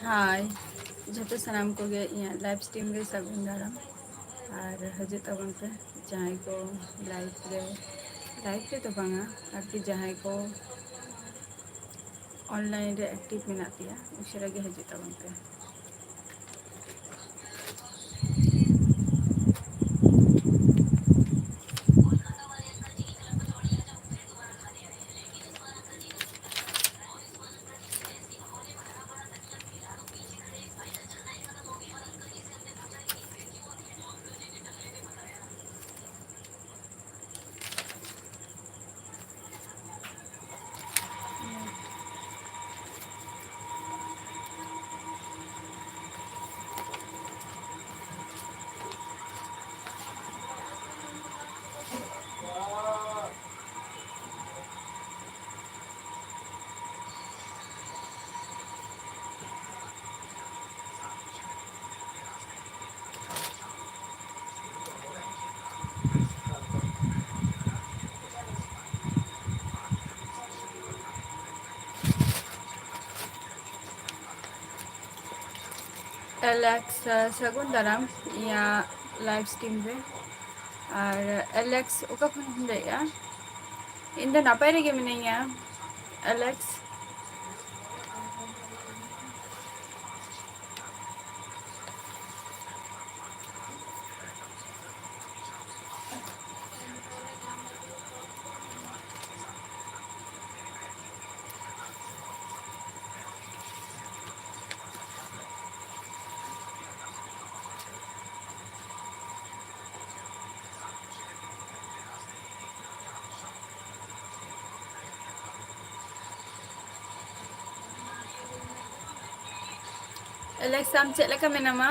ᱦᱟᱭ ᱡᱷᱚᱛᱚ ᱥᱟᱱᱟᱢ ᱠᱚᱜᱮ ᱤᱧᱟᱹᱜ ᱞᱟᱭᱤᱵᱷ ᱥᱴᱨᱤᱢ ᱨᱮ ᱥᱟᱹᱜᱩᱱ ᱫᱟᱨᱟᱢ ᱟᱨ ᱦᱤᱡᱩᱜ ᱛᱟᱵᱚᱱ ᱯᱮ ᱡᱟᱦᱟᱸᱭ ᱠᱚ ᱞᱟᱭᱤᱵᱷ ᱨᱮᱫᱚ ᱵᱟᱝᱟ ᱟᱨᱠᱤ ᱡᱟᱦᱟᱸᱭ ᱠᱚ ᱚᱱᱞᱟᱭᱤᱱ ᱨᱮ ᱮᱠᱴᱤᱵᱷ ᱢᱮᱱᱟᱜ ᱯᱮᱭᱟ ᱩᱥᱟᱹᱨᱟ ᱜᱮ ᱦᱤᱡᱩᱜ ᱛᱟᱵᱚᱱ ᱯᱮ᱾ एलेक्स सगुन दाराम इᱧᱟᱹᱜ ᱞᱟᱭᱤᱵᱷ ᱥᱴᱨᱤᱢ ᱨᱮ ᱟᱨ एलेक्स ᱚᱠᱟ ᱠᱷᱚᱱᱮᱢ ᱞᱟᱹᱭᱮᱜᱼᱟ? ᱤᱧ ᱫᱚ ᱱᱟᱯᱟᱭ ᱨᱮᱜᱮ ᱢᱤᱱᱟᱹᱧᱟ एलेक्स। एलेक्स आम चेक लेका मेनामा?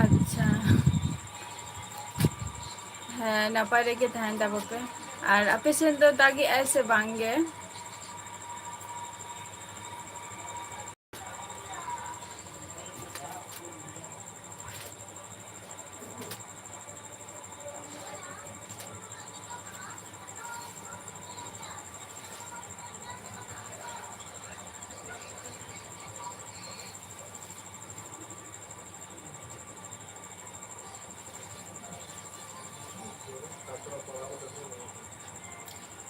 अच्छा ᱦᱮᱸ ᱱᱟᱯᱟᱭ ᱨᱮᱜᱮ ᱛᱟᱦᱮᱱ ᱛᱟᱵᱚ ᱯᱮ ᱟᱨ ᱟᱯᱮ ᱥᱮᱫ ᱫᱚ ᱫᱟᱜᱮᱜᱼᱟᱭ ᱥᱮ ᱵᱟᱝ ᱜᱮ?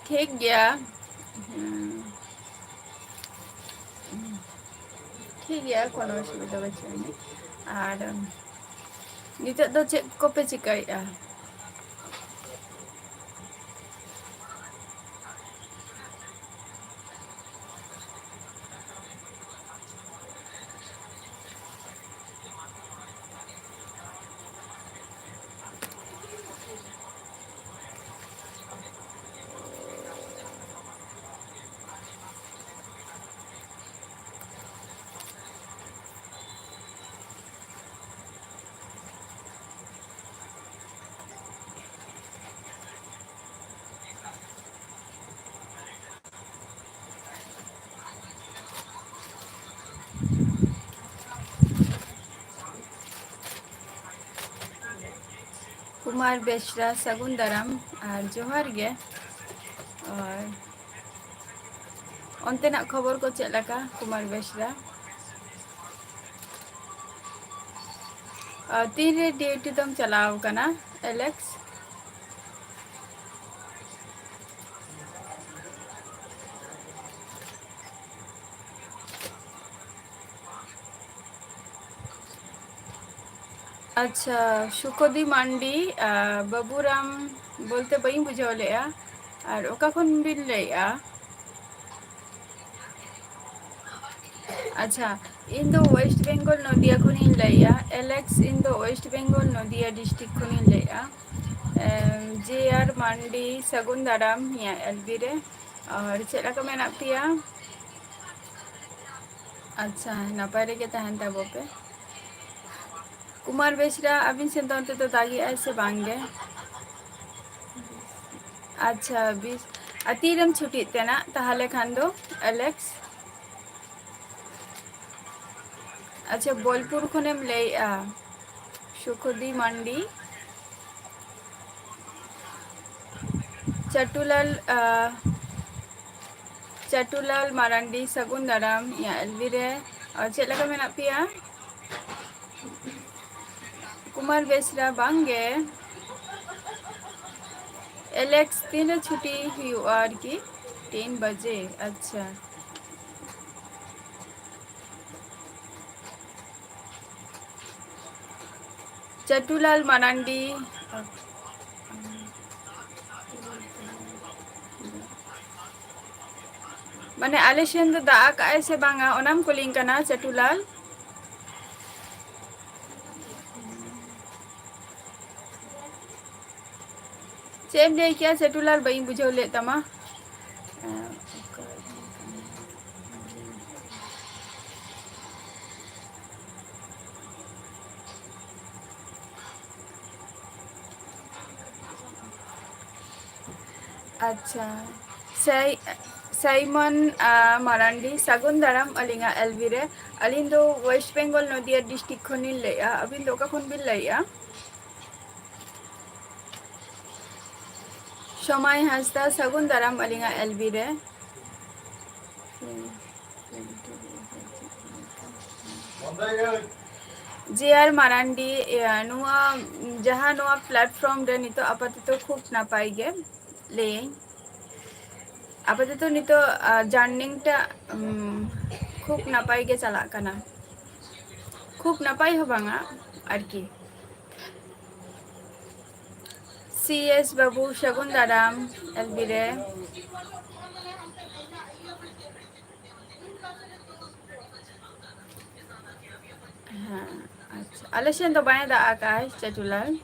ᱴᱷᱤक ᱜᱮᱭᱟ ᱴᱷᱤक ᱜᱮᱭᱟ ᱠᱳᱱᱳ ᱚᱥᱩᱵᱤᱫᱷᱟ ᱵᱟᱹᱪᱩᱜ ᱟᱹᱱᱤᱡ ᱟᱨ ᱱᱤᱛᱚᱜ ᱫᱚ ᱪᱮᱫ ᱠᱚᱯᱮ ᱪᱤᱠᱟᱹᱭᱮᱫᱼᱟ? कुमार बेसरा सगुन दाराम और जोहार गे और ऑन्तेना खबर को चेक लगा कुमार बेसरा तीन रे ड्यूटी तम चलाव कना एलेक्स? अच्छा सुखदी मांडी बाबूराम बोलते बई बुझाव लेआ और ओका खन बिन लैया? अच्छा इन दो वेस्ट बेंगल नदिया खनिन लैया एलेक्स इन दो वेस्ट बेंगल नदिया डिस्ट्रिक्ट खनिन लैया जे आर मांडी सगुन दाराम हिया एलबी रे और चेक लगा मेना पिया अच्छा नपाय रेगे तहन ताबो पे कुमार बेसरा अबिन सेन तो तो दागी ऐसे बांगे अच्छा 20 तीरम छुट्टी तेना ताहले खान दो एलेक्स अच्छा बोलपुर खुनेम लेआ सुखदी मंडी चटुलाल चटुलाल मारांडी सगुन दाराम या एलवीरे और चेक लगा मेना पिया कुमार बेसरा बांगे एलेक्स 3 छुट्टी हुई और की 3 बजे अच्छा चटुलाल मारांडी माने आलेशन तो दा का ऐसे बांगा ओनाम कुलिंग कना चटुलाल चेम ले क्या चटुलाल बई बुझो ले तमा अच्छा सही साइमन मारांडी सगुन दाराम अलिंगा एलवीरे अलिंग दो वेस्ट बेंगल नदिया डिस्ट्रिक्ट खनिल लेया अबिन दो का खुन बिल लेया शमाय हंसदा सगुन दाराम अलिंगा एलवीरे जेआर मारांडी नुआ जहाँ नुआ प्लेटफॉर्म रे नितो आपाततो खूब नापाई गे ले आपाततो नितो जर्निंग टा खूब नापाई गे चला कना खूब नापाई हो बांगा आरकी सीएस बाबू शगुन दाराम एलबीरे हाँ अच्छा आलेशन तो बाय दा आकाश चटुलाल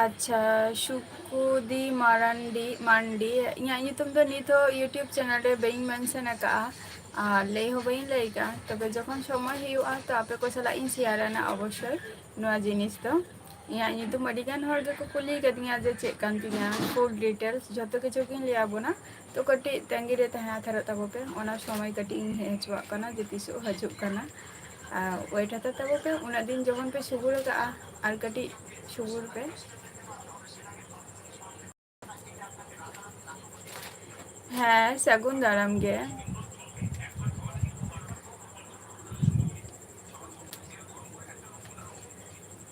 अच्छा शुकुदी मारांडी मांडी इया यूट्यूब दो नितो यूट्यूब चैनल रे बेइंग मेंशन का ले हो बई लेगा तबे जखन समय हुआ तो आपे को सला इन शेयर ना अवश्य नुआ जिनिस तो इया यूट्यूब अडिगान हर को कुली कदिया जे चेक कान तिया फुल डिटेल्स जतो किछु किन लिया बोना तो कटी तंगी रे तहा थार तबो पे ओना समय कटी इन हेचवा कना जे तिसो हजु कना वेट हता तबो पे उना दिन जखन पे सुबुर का आर कटी सुबुर पे हाँ सगुन दाराम गे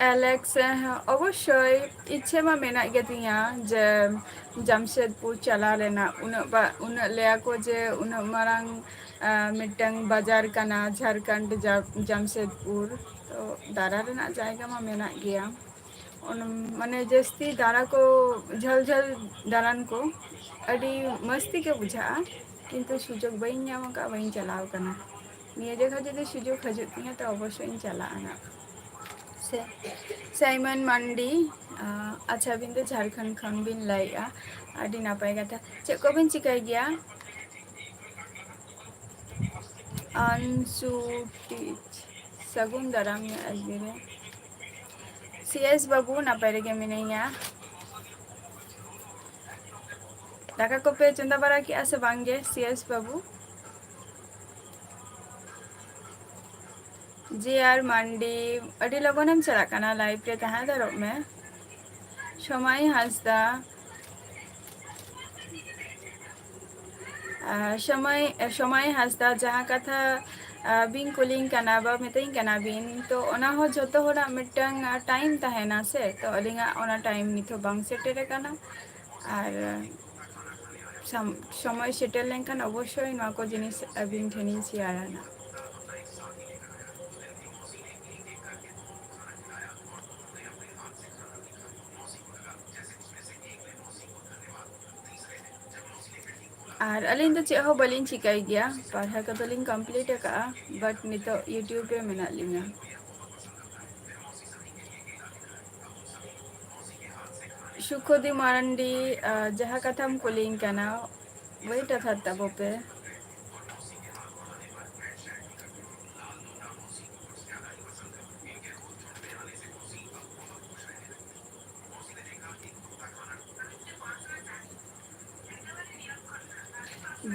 एलेक्स अवश्य इच्छे मा मेना गे तिया जे जमशेदपुर चला लेना उन लेया को जे उन मारांग मिटंग बाजार कना झारखंड जमशेदपुर तो दारा रेना जायगा मा मेना गया माने जस्ती दारा को झल झल दारान को अड़ी मस्ती के बुझा किंतु सुजोग बई नाम का बई चलाव कना निये जगह जदि सुजोग हजु तिया तो अवश्य चला आना से साइमन मंडी अच्छा बिन तो झारखंड खन बिन लाइया अड़ी नापाय कथा चे को बिन चिकाय गया अंशु टीच सगुन दाराम अजमेर सीएस बाबू नापाय रेगे मिनैया दाका को पे चंदा बारा की आसे बांगे सीएस बाबू जेआर मंडी अड़ी लगनम चला कना लाइव रे तहा दरो में समय हंसदा समय हंसदा जहाँ कथा बिन कुलिंग कना बा मितई कना बिन तो ओना हो जतो होना मिटंग टाइम तहेना से तो अलिंगा ओना टाइम निथो बांग सेटेरे कना और समय सेटेल लेनखान अवश्य नवा को जिनिस अबिन ठेनी शेयाराना और अलिंग तो चेहो बलिंग चिकाई गया पढ़ा का तो लिंग कंप्लीट का बट नितो यूट्यूब पे मेना लिंगा सुखदी मारंडी जहाँ कथाम कुलिंग कना वही टथा तबो पे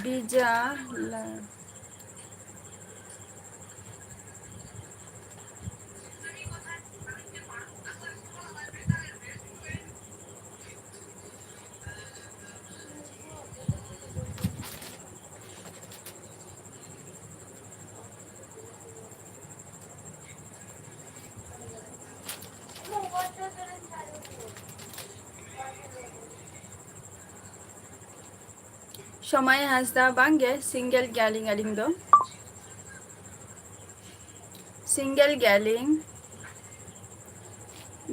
बीजा समय हासदा बांगे सिंगल गैलिंग अलिंग दो सिंगल गैलिंग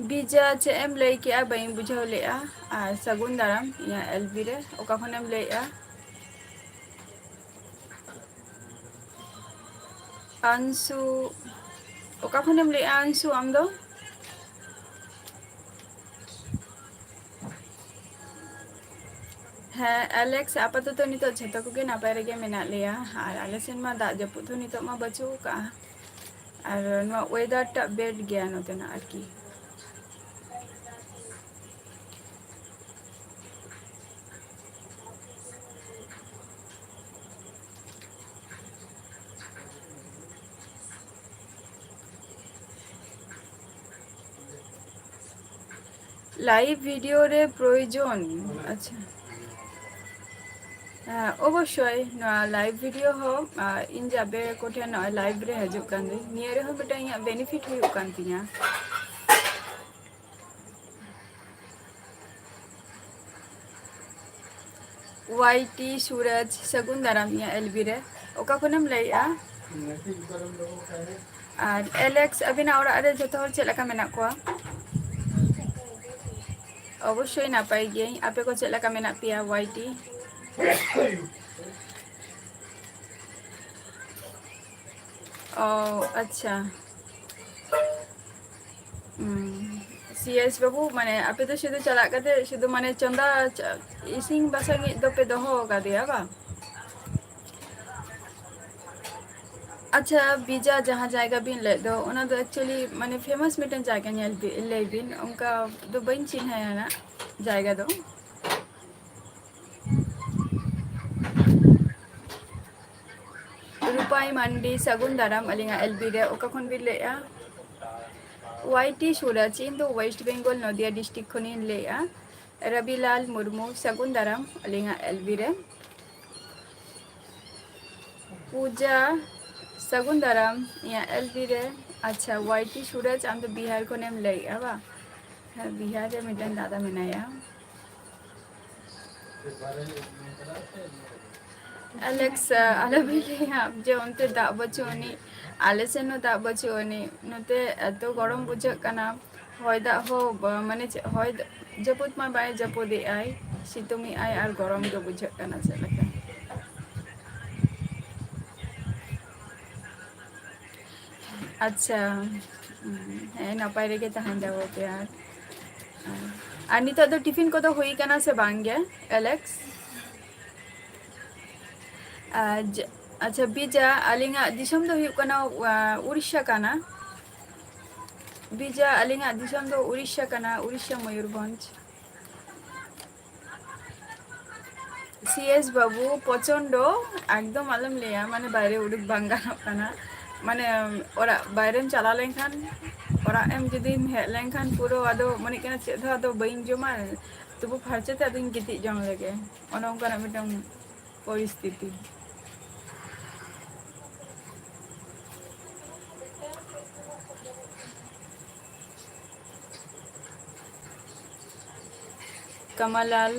बीजा चे एम लई के बाई बुझाव लेआ और सगुन दाराम या एलबी रे ओका खनेम लेआ अंशु ओका खनेम लेआ अंशु आम दो हाँ एलेक्स आपाततो नितो झतो को नापाय रेगे मेना लेया और आले सेन मा दाग जपुद हो नितो मा बचू का और नो वेदर टा बेड गया नोतेना आरकी लाइव वीडियो रे प्रयोजन अच्छा अवश्य लाइव वीडियो हो इन जाबे कोठे न लाइव रे हजुक कान दे नियर रे हो बेटा इया बेनिफिट हुई कान तिया वाईटी सूरज सगुन दाराम इया एलबी रे ओका खनेम लइया और एलेक्स अबिना ओरा रे जतो हर चेला का मेना कोआ अवश्य नापाय गे आपे को चेला का मेना पिया वाईटी ओ अच्छा सीएस बाबू माने आपे तो शुद्ध चला करते शुद्ध माने चंदा इसिंग बसंग दो पे दोहो का दिया बा अच्छा बीजा जहाँ जाएगा बिन ले दो उन्हें तो एक्चुअली माने फेमस मिटन जाएगा न्याल ले बिन उनका दो बन चिन्ह है ना जाएगा दो रूपाई मंडी सगुन दाराम अलिंगा एलबी रे ओका खन बिन ले वाईटी सूरज इन दो वेस्ट बेंगल नदिया डिस्ट्रिक्ट खनिन ले रविलाल मुर्मू सगुन दाराम अलिंगा एलबी रे पूजा सगुन दाराम या एलबी रे अच्छा वाईटी सूरज आम तो बिहार को नेम ले बा बिहार रे मिटन दादा मेनाया एलेक्स आले बिले आप जे उनते दा बचोनी आले से नो दा बचोनी नते तो गरम बुझक कना होय दा हो माने होय जपुत मा बाय जपुदे आय सितुमी आय और गरम दो बुझक कना से लगा अच्छा है नपाय रे के तहन जाबो प्यार और नितो तो टिफिन को तो हुई कना से बांगे एलेक्स अच्छा बीजा अलिंगा दिसम दो हुई कना उड़ीसा कना बीजा अलिंगा दिसम दो उड़ीसा कना उड़ीसा मयूरभंज सीएस बाबू पचंडो एकदम आलम लिया माने बाहरे उड़क बांगानो कना माने ओरा बाहरे चला लेंखान ओरा एम जुदीम हेज लेंखान पूरो आदो माने कना चेद दो आदो बइन जमा तबु फारचते आदो गिति जम लगे ओना उनका मिटम परिस्थिति कमलाल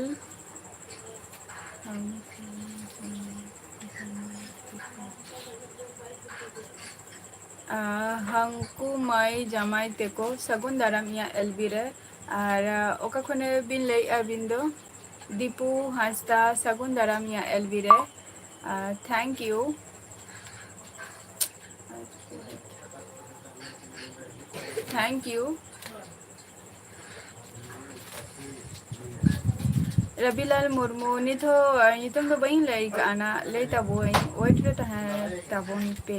हंकु माई जामाई तेको सगुन दाराम या एलबी रे और ओका खने बिन ले बिन दो दीपू हांसदा सगुन दाराम या एलबी रे थैंक यू थैंक यू ᱨᱚᱵᱤᱞᱟᱞ ᱢᱩᱨᱢᱩ ᱱᱤᱛ ᱦᱚᱸ ᱧᱩᱛᱩᱢ ᱫᱚ ᱵᱟᱹᱧ ᱞᱟᱹᱭ ᱠᱟᱜᱼᱟ ᱱᱟ ᱞᱟᱹᱭ ᱛᱟᱵᱚᱣᱟᱹᱧ ᱳᱭᱮᱴ ᱨᱮ ᱛᱟᱦᱮᱸ ᱛᱟᱵᱚᱱ ᱯᱮ᱾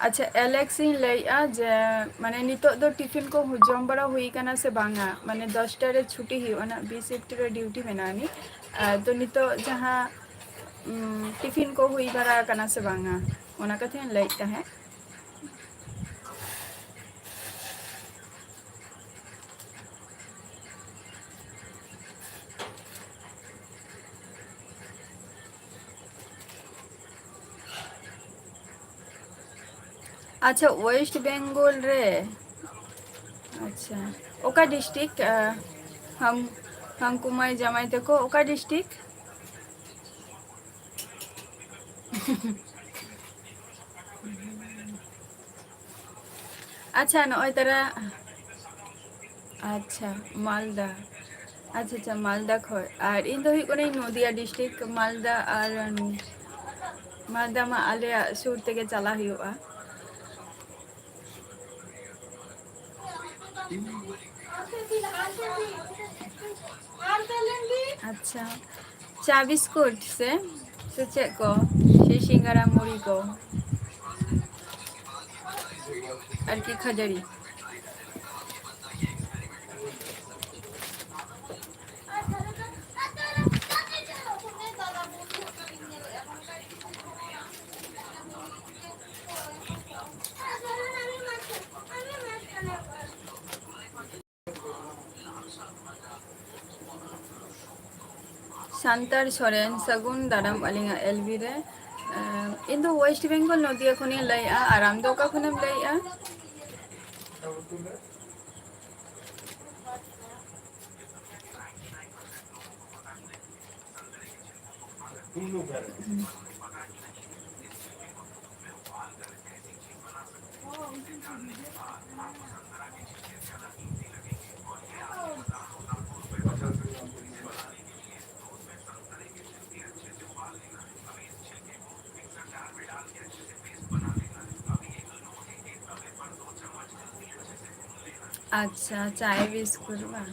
ᱟᱪᱪᱷᱟ ᱮᱞᱮᱠᱥ ᱤᱧ ᱞᱟᱹᱭᱮᱜᱼᱟ ᱡᱮ ᱢᱟᱱᱮ ᱱᱤᱛᱚᱜ ᱫᱚ ᱴᱤᱯᱷᱤᱱ ᱠᱚ ᱡᱚᱢ ᱵᱟᱲᱟ ᱦᱩᱭ ᱠᱟᱱᱟ ᱥᱮ ᱵᱟᱝᱟ? ᱢᱟᱱᱮ 10ᱴᱟ ᱨᱮ ᱪᱷᱩᱴᱤ ᱦᱩᱭᱩᱜᱼᱟ ᱱᱟᱜ ᱵᱤ ᱥᱤᱯᱴ ᱨᱮ ᱰᱤᱩᱴᱤ ᱢᱮᱱᱟᱜ ᱟᱹᱱᱤᱡ ᱛᱚ ᱱᱤᱛᱚᱜ ᱡᱟᱦᱟᱸ ᱴᱤᱯᱷᱤᱱ ᱠᱚ ᱦᱩᱭ ᱵᱟᱲᱟ ᱟᱠᱟᱱᱟ ᱥᱮ ᱵᱟᱝᱟ ᱚᱱᱟ ᱠᱟᱛᱷᱟᱧ ᱞᱟᱹᱭᱮᱫ ᱛᱟᱦᱮᱸᱫ᱾ ᱟᱪᱪᱷᱟ ᱳᱭᱮᱥᱴ ᱵᱮᱝᱜᱚᱞ ᱨᱮ ᱟᱪᱪᱷᱟ ᱚᱠᱟ ᱰᱤᱥᱴᱤᱠ ᱦᱟᱝᱠᱩᱢᱟᱹᱭ ᱡᱟᱢᱟᱭ ᱛᱟᱠᱚ ᱚᱠᱟ ᱰᱤᱥᱴᱤᱠ? ᱟᱪᱪᱷᱟ ᱱᱚᱜᱼᱚᱭ ᱛᱟᱨᱟ ᱟᱪᱪᱷᱟ ᱢᱟᱞᱫᱟ ᱟᱪᱪᱷᱟ ᱟᱪᱪᱷᱟ ᱢᱟᱞᱫᱟ ᱠᱷᱚᱡ ᱟᱨ ᱤᱧ ᱫᱚ ᱦᱩᱭᱩᱜ ᱠᱟᱹᱱᱟᱹᱧ ᱱᱚᱫᱤᱭᱟ ᱰᱤᱥᱴᱤᱠ ᱢᱟᱞᱫᱟ ᱟᱨ ᱢᱟᱞᱫᱟ ᱢᱟ ᱟᱞᱮᱭᱟᱜ ᱥᱩᱨ ᱛᱮᱜᱮ ᱪᱟᱞᱟᱜ ᱦᱩᱭᱩᱜᱼᱟ᱾ ᱟᱪᱪᱷᱟ ᱪᱟ ᱵᱤᱥᱠᱩᱴ ᱥᱮ ᱪᱮᱫ ᱠᱚ ᱥᱮ ᱥᱤᱸᱜᱟᱲᱟ ᱢᱩᱲᱤ ᱠᱚ ᱟᱨᱠᱤ ᱠᱷᱟᱹᱡᱟᱹᱲᱤ ᱥᱟᱱᱛᱟᱲ ᱥᱚᱨᱮᱱ ᱥᱟᱹᱜᱩᱱ ᱫᱟᱨᱟᱢ ᱟᱹᱞᱤᱧᱟᱜ ᱮᱞᱵᱤ ᱨᱮ ᱤᱧ ᱫᱚ ᱳᱭᱮᱥᱴ ᱵᱮᱝᱜᱚᱞ ᱱᱚᱫᱤᱭᱟ ᱠᱷᱚᱱᱤᱧ ᱞᱟᱹᱭᱮᱜᱼᱟ ᱟᱨ ᱟᱢ ᱫᱚ ᱚᱠᱟ ᱠᱷᱚᱱᱮᱢ ᱞᱟᱹᱭᱮᱜᱼᱟ? ᱟᱪᱪᱷᱟ ᱪᱟᱭ ᱵᱤᱥᱠᱩᱴ ᱵᱟᱝ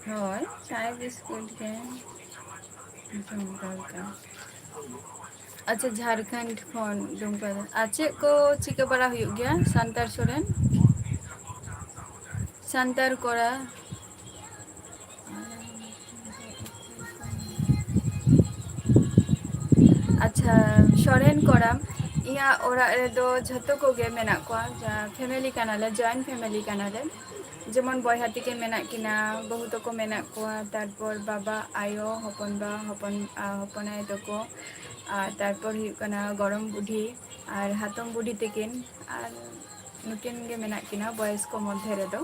ᱦᱳᱭ ᱪᱟᱭ ᱵᱤᱥᱠᱩᱴ ᱜᱮ ᱫᱚᱨᱠᱟর᱾ ᱟᱪᱪᱷᱟ ᱡᱷᱟᱲᱠᱷᱚᱸᱰ ᱠᱷᱚᱱ ᱫᱩᱢᱠᱟ ᱟᱨ ᱪᱮᱫ ᱠᱚ ᱪᱤᱠᱟᱹ ᱵᱟᱲᱟ ᱦᱩᱭᱩᱜ ᱜᱮᱭᱟ ᱥᱟᱱᱛᱟᱲ ᱥᱚᱨᱮᱱ? ᱥᱟᱱᱛᱟᱲ ᱠᱚᱲᱟ ᱟᱪᱪᱷᱟ ᱥᱚᱨᱮᱱ ᱠᱚᱲᱟ ᱤᱧᱟᱹᱜ ᱚᱲᱟᱜ ᱨᱮᱫᱚ ᱡᱷᱚᱛᱚ ᱠᱚᱜᱮ ᱢᱮᱱᱟᱜ ᱠᱚᱣᱟ ᱯᱷᱮᱢᱮᱞᱤ ᱠᱟᱱᱟᱞᱮ ᱡᱚᱭᱮᱱᱴ ᱯᱷᱮᱢᱮᱞᱤ ᱠᱟᱱᱟᱞᱮ ᱡᱮᱢᱚᱱ ᱵᱚᱭᱦᱟ ᱛᱤᱠᱤᱱ ᱢᱮᱱᱟᱜ ᱠᱤᱱᱟ ᱵᱟᱹᱦᱩ ᱛᱟᱠᱚ ᱢᱮᱱᱟᱜ ᱠᱚᱣᱟ ᱛᱟᱨᱯᱚᱨ ᱵᱟᱵᱟ ᱟᱭᱳ ᱦᱚᱯᱚᱱ ᱵᱟ ᱦᱚᱯᱚᱱ ᱟᱭᱳ ᱛᱟᱠᱚ ᱟᱨ ᱛᱟᱨᱯᱚᱨ ᱦᱩᱭᱩᱜ ᱠᱟᱱᱟ ᱜᱚᱲᱚᱢ ᱵᱩᱰᱷᱤ ᱟᱨ ᱦᱟᱛᱚᱢ ᱵᱩᱰᱷᱤ ᱛᱤᱠᱤᱱ ᱟᱨ ᱱᱩᱠᱤᱱ ᱜᱮ ᱢᱮᱱᱟᱜ ᱠᱤᱱᱟ ᱵᱚᱭᱚᱥ ᱠᱚ ᱢᱚᱫᱽᱫᱷᱮ ᱨᱮᱫᱚ᱾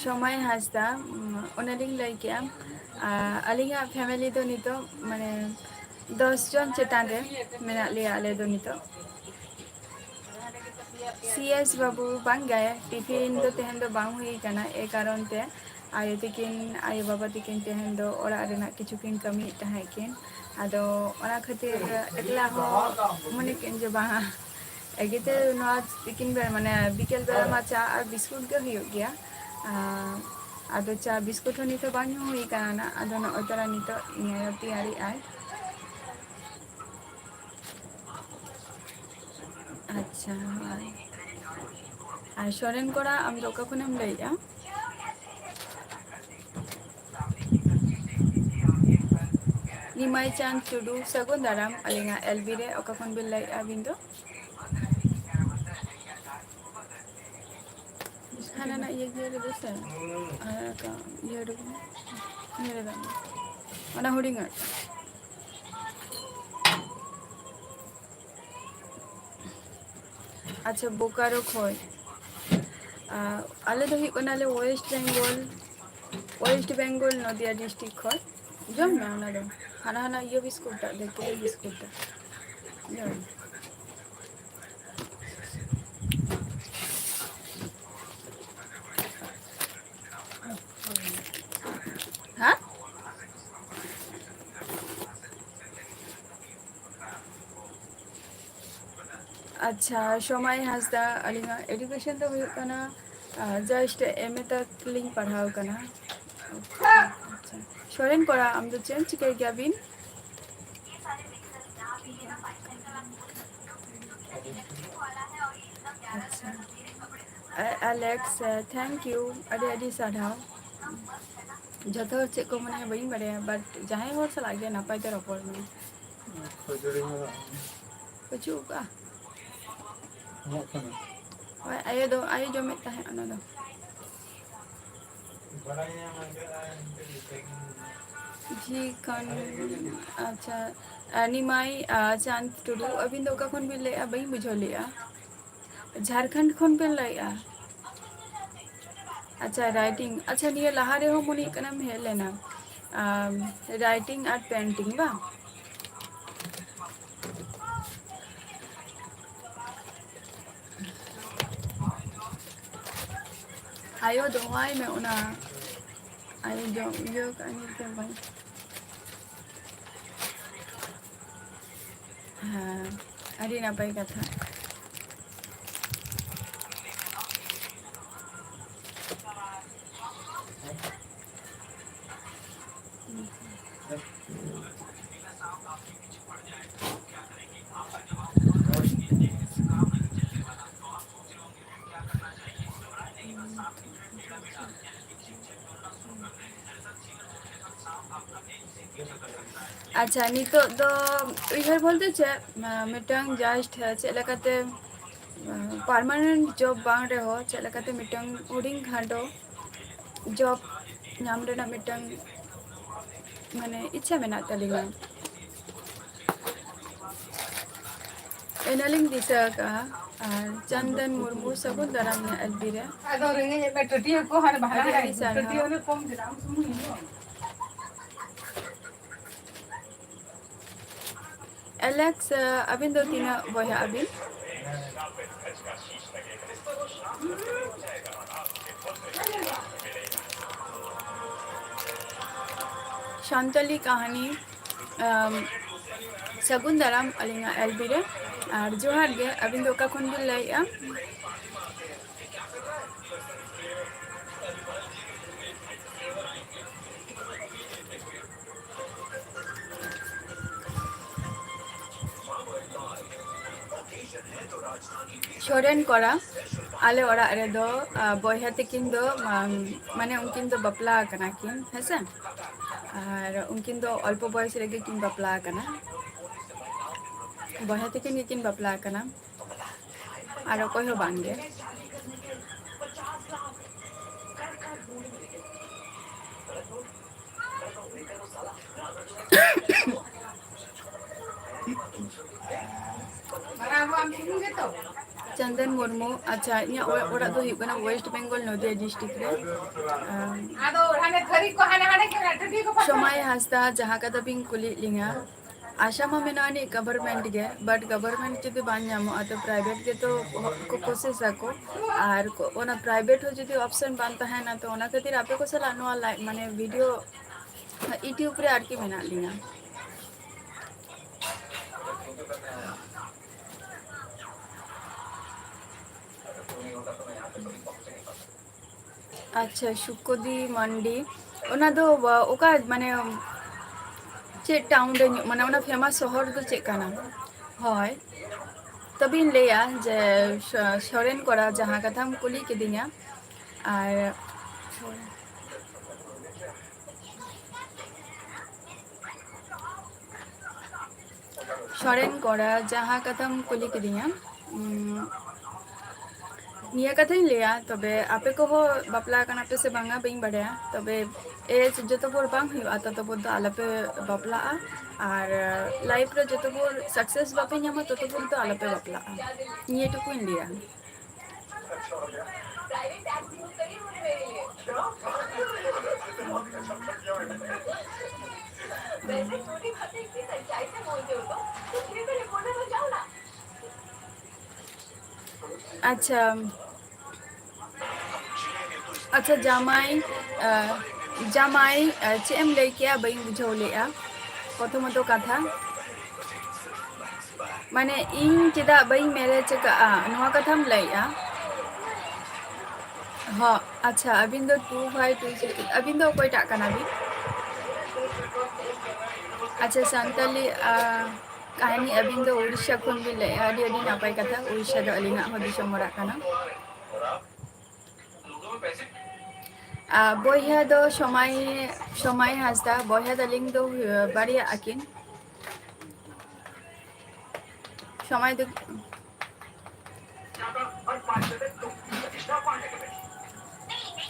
ᱥᱚᱢᱟᱭ ᱦᱟᱸᱥᱫᱟ ᱚᱱᱮᱞᱤᱧ ᱞᱟᱹᱭ ᱠᱮᱜᱼᱟ ᱟᱹᱞᱤᱧᱟᱜ ᱯᱷᱮᱢᱮᱞᱤ ᱫᱚ ᱱᱤᱛᱚᱜ ᱢᱟᱱᱮ 10 ᱡᱚᱱ ᱪᱮᱛᱟᱱ ᱨᱮ ᱢᱮᱱᱟᱜ ᱞᱮᱭᱟ ᱟᱞᱮ ᱫᱚ ᱱᱤᱛᱚᱜ᱾ ᱥᱤ ᱮᱥ ᱵᱟᱹᱵᱩ ᱵᱟᱝ ᱜᱮ ᱴᱤᱯᱷᱤᱱ ᱫᱚ ᱛᱮᱦᱮᱧ ᱫᱚ ᱵᱟᱝ ᱦᱩᱭ ᱠᱟᱱᱟ ᱮ ᱠᱟᱨᱚᱱ ᱛᱮ ᱟᱭᱳ ᱛᱤᱠᱤᱱ ᱟᱭᱳ ᱵᱟᱵᱟ ᱛᱤᱠᱤᱱ ᱛᱮᱦᱮᱧ ᱫᱚ ᱚᱲᱟᱜ ᱨᱮᱱᱟᱜ ᱠᱤᱪᱷᱩ ᱠᱤᱱ ᱠᱟᱹᱢᱤᱭᱮᱫ ᱛᱟᱦᱮᱸ ᱠᱤᱱ ᱟᱫᱚ ᱚᱱᱟ ᱠᱷᱟᱹᱛᱤᱨ ᱮᱠᱞᱟ ᱦᱚᱸ ᱢᱚᱱᱮ ᱠᱮᱜ ᱡᱮ ᱵᱟᱝᱟ ᱮᱜᱮᱛᱮ ᱱᱚᱣᱟ ᱛᱤᱠᱤᱱ ᱵᱮᱲᱟ ᱢᱟᱱᱮ ᱵᱤᱠᱮᱞ ᱵᱮᱲᱟ ᱢᱟ ᱪᱟ ᱟᱨ ᱵᱤᱥᱠᱩᱴ ᱜᱮ ᱦᱩᱭᱩᱜ ᱜᱮᱭᱟ ᱟᱫᱚ ᱪᱟ ᱵᱤᱥᱠᱩᱴ ᱦᱚᱸ ᱱᱤᱛᱚᱜ ᱵᱟᱝ ᱧᱩ ᱦᱩᱭ ᱠᱟᱱᱟ ᱟᱫᱚ ᱱᱚᱜᱼᱚᱭ ᱛᱚᱨᱟ ᱱᱤᱛᱚᱜ ᱛᱮᱭᱟᱨᱤᱜ ᱟᱭ᱾ ᱟᱪᱪᱷᱟ ᱦᱳᱭ ᱟᱨ ᱥᱚᱨᱮᱱ ᱠᱚᱲᱟ ᱟᱢ ᱫᱚ ᱚᱠᱟ ᱠᱷᱚᱱᱮᱢ ᱞᱟᱹᱭᱮᱜᱼᱟ? ᱱᱤᱢᱟᱭ ᱪᱟᱸᱫ ᱴᱩᱰᱩ ᱥᱟᱹᱜᱩᱱ ᱫᱟᱨᱟᱢ ᱟᱹᱞᱤᱧᱟᱜ ᱮᱞᱵᱤ ᱨᱮ ᱚᱠᱟ ᱠᱷᱚᱱ ᱵᱤᱱ ᱞᱟᱹᱭᱮᱫᱼᱟ ᱟᱹᱵᱤᱱ ᱫᱚ? ᱦᱟᱱᱟ ᱱᱟ ᱤᱭᱟᱹ ᱨᱮᱫᱚ ᱥᱮ ᱤᱭᱟᱹ ᱨᱮᱜᱮ ᱱᱤᱭᱟᱹ ᱨᱮᱫᱚ ᱚᱱᱟ ᱦᱩᱰᱤᱧᱟᱜ ᱟᱪᱪᱷᱟ ᱵᱳᱠᱟᱨᱳ ᱠᱷᱚᱡ ᱟᱞᱮ ᱫᱚ ᱦᱩᱭᱩᱜ ᱠᱟᱱᱟᱞᱮ ᱳᱭᱮᱥᱴ ᱵᱮᱝᱜᱚᱞ ᱱᱚᱫᱤᱭᱟ ᱰᱤᱥᱴᱤᱠ ᱠᱷᱚᱡ᱾ ᱡᱚᱢ ᱢᱮ ᱚᱱᱟ ᱫᱚ ᱦᱟᱱᱟ ᱦᱟᱱᱟ ᱤᱭᱟᱹ ᱵᱤᱥᱠᱩᱴ ᱴᱟᱜ ᱫᱮ ᱛᱮᱞᱮ ᱵᱤᱥᱠᱩᱴ ᱴᱟᱜ ᱡᱚᱢ ᱢᱮ᱾ ᱦᱮᱸ ᱟᱪᱪᱷᱟ ᱥᱚᱢᱟᱭ ᱦᱟᱸᱥᱫᱟ ᱟᱹᱞᱤᱧᱟᱜ ᱮᱰᱩᱠᱮᱥᱚᱱ ᱫᱚ ᱦᱩᱭᱩᱜ ᱠᱟᱱᱟ ᱡᱟᱥᱴ ᱮᱢ ᱮ ᱛᱚᱠ ᱞᱤᱧ ᱯᱟᱲᱦᱟᱣ ᱠᱟᱱᱟ᱾ ᱟᱪᱪᱷᱟ ᱥᱚᱨᱮᱱ ᱠᱚᱲᱟ ᱟᱢ ᱫᱚ ᱪᱮᱫ ᱮᱢ ᱪᱤᱠᱟᱹᱭ ᱜᱮᱭᱟ ᱵᱤᱱ? ᱟᱪᱪᱷᱟ ᱟᱞᱮᱠᱥ ᱛᱷᱮᱝᱠ ᱤᱭᱩ ᱟᱹᱰᱤ ᱟᱹᱰᱤ ᱥᱟᱨᱦᱟᱣ᱾ ᱡᱷᱚᱛᱚ ᱦᱚᱲ ᱪᱮᱫ ᱠᱚ ᱢᱚᱱᱮᱭᱟ ᱵᱟᱹᱧ ᱵᱟᱲᱟᱭᱟ ᱵᱟᱴ ᱡᱟᱦᱟᱸᱭ ᱦᱚᱲ ᱥᱟᱞᱟᱜ ᱜᱮ ᱱᱟᱯᱟᱭ ᱛᱮ ᱨᱚᱯᱚᱲ ᱢᱮ᱾ ᱯᱟᱹᱪᱩᱜ ᱠᱟᱜᱼᱟ ᱦᱳᱭ ᱟᱭᱳ ᱫᱚ ᱟᱭᱳ ᱡᱚᱢᱮᱫ ᱛᱟᱦᱮᱸᱫ ᱚᱱᱟ ᱫᱚ᱾ ᱡᱷᱤ ᱠᱷᱚᱱ ᱟᱪᱪᱷᱟ ᱱᱤᱢᱟᱭ ᱪᱟᱸᱫ ᱴᱩᱰᱩ ᱟᱹᱵᱤᱱ ᱫᱚ ᱚᱠᱟ ᱠᱷᱚᱱ ᱵᱤᱱ ᱞᱟᱹᱭᱮᱫᱼᱟ ᱵᱟᱹᱧ ᱵᱩᱡᱷᱟᱹᱣ ᱞᱮᱫᱼᱟ? ᱡᱷᱟᱲᱠᱷᱚᱸᱰ ᱠᱷᱚᱱ ᱵᱮᱱ ᱞᱟᱹᱭᱮᱫᱼᱟ? ᱟᱪᱪᱷᱟ ᱨᱟᱭᱴᱤᱝ ᱟᱪᱪᱷᱟ ᱱᱤᱭᱟᱹ ᱞᱟᱦᱟ ᱨᱮᱦᱚᱸ ᱢᱚᱱᱮ ᱠᱟᱱᱟᱢ ᱦᱮᱡ ᱞᱮᱱᱟ ᱨᱟᱭᱴᱤᱝ ᱟᱨ ᱯᱮᱱᱴᱤᱝ ᱵᱟᱝ? ᱟᱭᱳ ᱫᱚᱦᱚᱣᱟᱭ ᱢᱮ ᱚᱱᱟ ᱟᱭᱳ ᱡᱚᱢ ᱤᱭᱟᱹ ᱠᱟᱜ ᱧᱩᱛ ᱵᱟᱝ ᱦᱮᱸ ᱟᱹᱰᱤ ᱱᱟᱯᱟᱭ ᱠᱟᱛᱷᱟ᱾ ᱟᱪᱪᱷᱟ ᱱᱤᱛᱚᱜ ᱫᱚ ᱩᱭᱦᱟᱹᱨ ᱵᱚᱞᱛᱮ ᱪᱮᱫ ᱢᱤᱫᱴᱟᱝ ᱡᱟᱥᱴ ᱪᱮᱫ ᱞᱮᱠᱟᱛᱮ ᱯᱟᱨᱢᱟᱱᱮᱱᱴ ᱡᱚᱵ ᱵᱟᱝ ᱨᱮᱦᱚᱸ ᱪᱮᱫ ᱞᱮᱠᱟᱛᱮ ᱢᱤᱫᱴᱟᱝ ᱦᱩᱰᱤᱧ ᱠᱷᱟᱴᱚ ᱡᱚᱵ ᱧᱟᱢ ᱨᱮᱱᱟᱜ ᱢᱤᱫᱴᱟᱝ ᱢᱟᱱᱮ ᱤᱪᱪᱷᱟᱹ ᱢᱮᱱᱟᱜ ᱛᱟᱹᱞᱤᱧᱟ᱾ ᱤᱱᱟᱹᱞᱤᱧ ᱫᱤᱥᱟᱹ ᱟᱠᱟᱜᱼᱟ ᱟᱨ ᱪᱚᱱᱫᱚᱱ ᱢᱩᱨᱢᱩ ᱥᱟᱹᱜᱩᱱ ᱫᱟᱨᱟᱢ ᱮᱞᱯᱤ ᱨᱮ᱾ ᱟᱹᱰᱤ ᱟᱹᱰᱤ ᱥᱟᱨᱦᱟᱣ᱾ ᱮᱞᱮᱠᱥ ᱟᱹᱵᱤᱱ ᱫᱚ ᱛᱤᱱᱟᱹᱜ ᱵᱚᱭᱦᱟᱜ ᱟᱹᱵᱤᱱ? ᱥᱟᱱᱛᱟᱞᱤ ᱠᱟᱹᱦᱱᱤ ᱥᱟᱹᱜᱩᱱ ᱫᱟᱨᱟᱢ ᱟᱹᱞᱤᱧᱟᱜ ᱮᱞᱵᱤ ᱨᱮ ᱟᱨ ᱡᱚᱦᱟᱨ ᱜᱮ ᱟᱹᱵᱤᱱ ᱫᱚ ᱚᱠᱟ ᱠᱷᱚᱱ ᱵᱤᱱ ᱞᱟᱹᱭᱮᱫᱼᱟ? ᱥᱚᱨᱮᱱ ᱠᱚᱲᱟ ᱟᱞᱮ ᱚᱲᱟᱜ ᱨᱮᱫᱚ ᱵᱚᱭᱦᱟ ᱛᱟᱹᱠᱤᱱ ᱫᱚ ᱢᱟᱱᱮ ᱩᱱᱠᱤᱱ ᱫᱚ ᱵᱟᱯᱞᱟ ᱟᱠᱟᱱᱟ ᱠᱤᱱ ᱦᱮᱸᱥᱮ ᱟᱨ ᱩᱱᱠᱤᱱ ᱫᱚ ᱚᱞᱯᱚ ᱵᱚᱭᱚᱥ ᱨᱮᱜᱮ ᱠᱤᱱ ᱵᱟᱯᱞᱟ ᱟᱠᱟᱱᱟ᱾ ᱵᱚᱭᱦᱟ ᱛᱟᱹᱠᱤᱱ ᱜᱮᱠᱤᱱ ᱵᱟᱯᱞᱟ ᱟᱠᱟᱱᱟ ᱟᱨ ᱚᱠᱚᱭ ᱦᱚᱸ ᱵᱟᱝᱜᱮ᱾ ᱪᱚᱱᱫᱚᱱ ᱢᱩᱨᱢᱩ ᱟᱪᱪᱷᱟ ᱤᱧᱟᱹᱜ ᱚᱲᱟᱜ ᱫᱚ ᱦᱩᱭᱩᱜ ᱠᱟᱱᱟ ᱳᱭᱮᱥᱴ ᱵᱮᱝᱜᱚᱞ ᱱᱚᱫᱤᱭᱟ ᱰᱤᱥᱴᱤᱠ ᱨᱮ᱾ ᱥᱚᱢᱟᱭ ᱦᱟᱸᱥᱫᱟ ᱡᱟᱦᱟᱸ ᱠᱟᱛᱷᱟ ᱵᱤᱱ ᱠᱩᱞᱤᱭᱮᱫ ᱞᱤᱧᱟᱹ ᱟᱥᱟ ᱢᱟ ᱢᱮᱱᱟᱜ ᱟᱹᱱᱤᱡ ᱜᱚᱵᱷᱚᱨᱢᱮᱱᱴ ᱜᱮ ᱵᱟᱴ ᱜᱚᱵᱷᱚᱨᱢᱮᱱᱴ ᱡᱩᱫᱤ ᱵᱟᱝ ᱧᱟᱢᱚᱜᱼᱟ ᱛᱚ ᱯᱨᱟᱭᱵᱷᱮᱴ ᱜᱮᱛᱚ ᱠᱳᱥᱤᱥ ᱟᱠᱚ ᱟᱨ ᱚᱱᱟ ᱯᱨᱟᱭᱵᱷᱮᱴ ᱦᱚᱸ ᱡᱩᱫᱤ ᱚᱯᱥᱮᱱ ᱵᱟᱝ ᱛᱟᱦᱮᱱᱟ ᱛᱚ ᱚᱱᱟ ᱠᱷᱟᱹᱛᱤᱨ ᱟᱯᱮ ᱠᱚ ᱥᱟᱞᱟᱜ ᱱᱚᱣᱟ ᱢᱟᱱᱮ ᱵᱷᱤᱰᱤᱭᱳ ᱤᱭᱩᱴᱩᱵᱽ ᱨᱮ ᱟᱨᱠᱤ ᱢᱮᱱᱟᱜ ᱞᱤᱧᱟ᱾ ᱟᱪᱪᱷᱟ ᱥᱩᱠᱚᱫᱤ ᱢᱟᱱᱰᱤ ᱚᱱᱟ ᱫᱚ ᱚᱠᱟ ᱢᱟᱱᱮ ᱪᱮᱫ ᱴᱟᱣᱩᱱ ᱨᱮ ᱢᱟᱱᱮ ᱚᱱᱟ ᱯᱷᱮᱢᱟᱥ ᱥᱚᱦᱚᱨ ᱫᱚ ᱪᱮᱫ ᱠᱟᱱᱟ? ᱦᱳᱭ ᱛᱚᱵᱮᱧ ᱞᱟᱹᱭᱟ ᱡᱮ ᱥᱚᱨᱮᱱ ᱠᱚᱲᱟ ᱡᱟᱦᱟᱸ ᱠᱟᱛᱷᱟᱢ ᱠᱩᱞᱤ ᱠᱤᱫᱤᱧᱟ ᱟᱨ ᱥᱚᱨᱮᱱ ᱠᱚᱲᱟ ᱡᱟᱦᱟᱸ ᱠᱟᱛᱷᱟᱢ ᱠᱩᱞᱤ ᱠᱤᱫᱤᱧᱟ ᱱᱤᱭᱟᱹ ᱠᱟᱛᱷᱟᱧ ᱞᱟᱹᱭᱟ ᱛᱚᱵᱮ ᱟᱯᱮ ᱠᱚᱦᱚᱸ ᱵᱟᱯᱞᱟ ᱠᱟᱱᱟ ᱯᱮ ᱥᱮ ᱵᱟᱝᱟ ᱵᱟᱹᱧ ᱵᱟᱲᱟᱭᱟ ᱛᱚᱵᱮ ᱮᱡᱽ ᱡᱚᱛᱚ ᱵᱷᱳᱨ ᱵᱟᱝ ᱦᱩᱭᱩᱜᱼᱟ ᱛᱚᱛᱚ ᱵᱷᱳᱨ ᱫᱚ ᱟᱞᱚᱯᱮ ᱵᱟᱯᱞᱟᱜᱼᱟ ᱟᱨ ᱞᱟᱭᱤᱯᱷ ᱨᱮ ᱡᱚᱛᱚ ᱵᱷᱳᱨ ᱥᱟᱠᱥᱮᱥ ᱵᱟᱯᱮ ᱧᱟᱢᱟ ᱛᱚᱛᱚ ᱵᱷᱳᱨ ᱫᱚ ᱟᱞᱚᱯᱮ ᱵᱟᱯᱞᱟᱜᱼᱟ ᱱᱤᱭᱟᱹ ᱴᱩᱠᱩᱧ ᱞᱟᱹᱭᱟ᱾ ᱟᱪᱪᱷᱟ ᱟᱪᱪᱷᱟ ᱡᱟᱢᱟᱭ ᱪᱮᱫ ᱮᱢ ᱞᱟᱹᱭ ᱠᱮᱭᱟ ᱵᱟᱹᱧ ᱵᱩᱡᱷᱟᱹᱣ ᱞᱮᱜᱼᱟ ᱯᱨᱚᱛᱷᱚᱢᱚᱛᱚ ᱠᱟᱛᱷᱟ? ᱢᱟᱱᱮ ᱤᱧ ᱪᱮᱫᱟᱜ ᱵᱟᱹᱧ ᱢᱮᱨᱮᱡᱽ ᱟᱠᱟᱜᱼᱟ ᱱᱚᱣᱟ ᱠᱟᱛᱷᱟᱢ ᱞᱟᱹᱭᱮᱜᱼᱟ? ᱦᱚᱸ ᱟᱪᱪᱷᱟ, ᱟᱹᱵᱤᱱ ᱫᱚ 2526 ᱟᱹᱵᱤᱱ ᱫᱚ ᱚᱠᱚᱭᱴᱟᱜ ᱠᱟᱱᱟᱵᱤᱱ? ᱟᱪᱪᱷᱟ, ᱥᱟᱱᱛᱟᱞᱤ ᱠᱟᱹᱦᱱᱤ ᱟᱹᱵᱤᱱ ᱫᱚ ᱩᱲᱤᱥᱥᱟ ᱠᱷᱚᱱ ᱵᱤᱱ ᱞᱟᱹᱭᱮᱜᱼᱟ, ᱟᱹᱰᱤ ᱟᱹᱰᱤ ᱱᱟᱯᱟᱭ ᱠᱟᱛᱷᱟ᱾ ᱩᱲᱤᱥᱥᱟ ᱫᱚ ᱟᱹᱞᱤᱧᱟᱜ ᱦᱚᱸ ᱫᱤᱥᱚᱢ ᱚᱲᱟᱜ ᱠᱟᱱᱟ᱾ ᱵᱚᱭᱦᱟ ᱫᱚ ᱥᱚᱢᱟᱭ ᱦᱟᱸᱥᱫᱟ, ᱵᱚᱭᱦᱟ ᱛᱟᱞᱤᱧ ᱫᱚ ᱵᱟᱨᱭᱟᱜ ᱟᱹᱠᱤᱱ᱾ ᱥᱚᱢᱟᱭ ᱫᱚ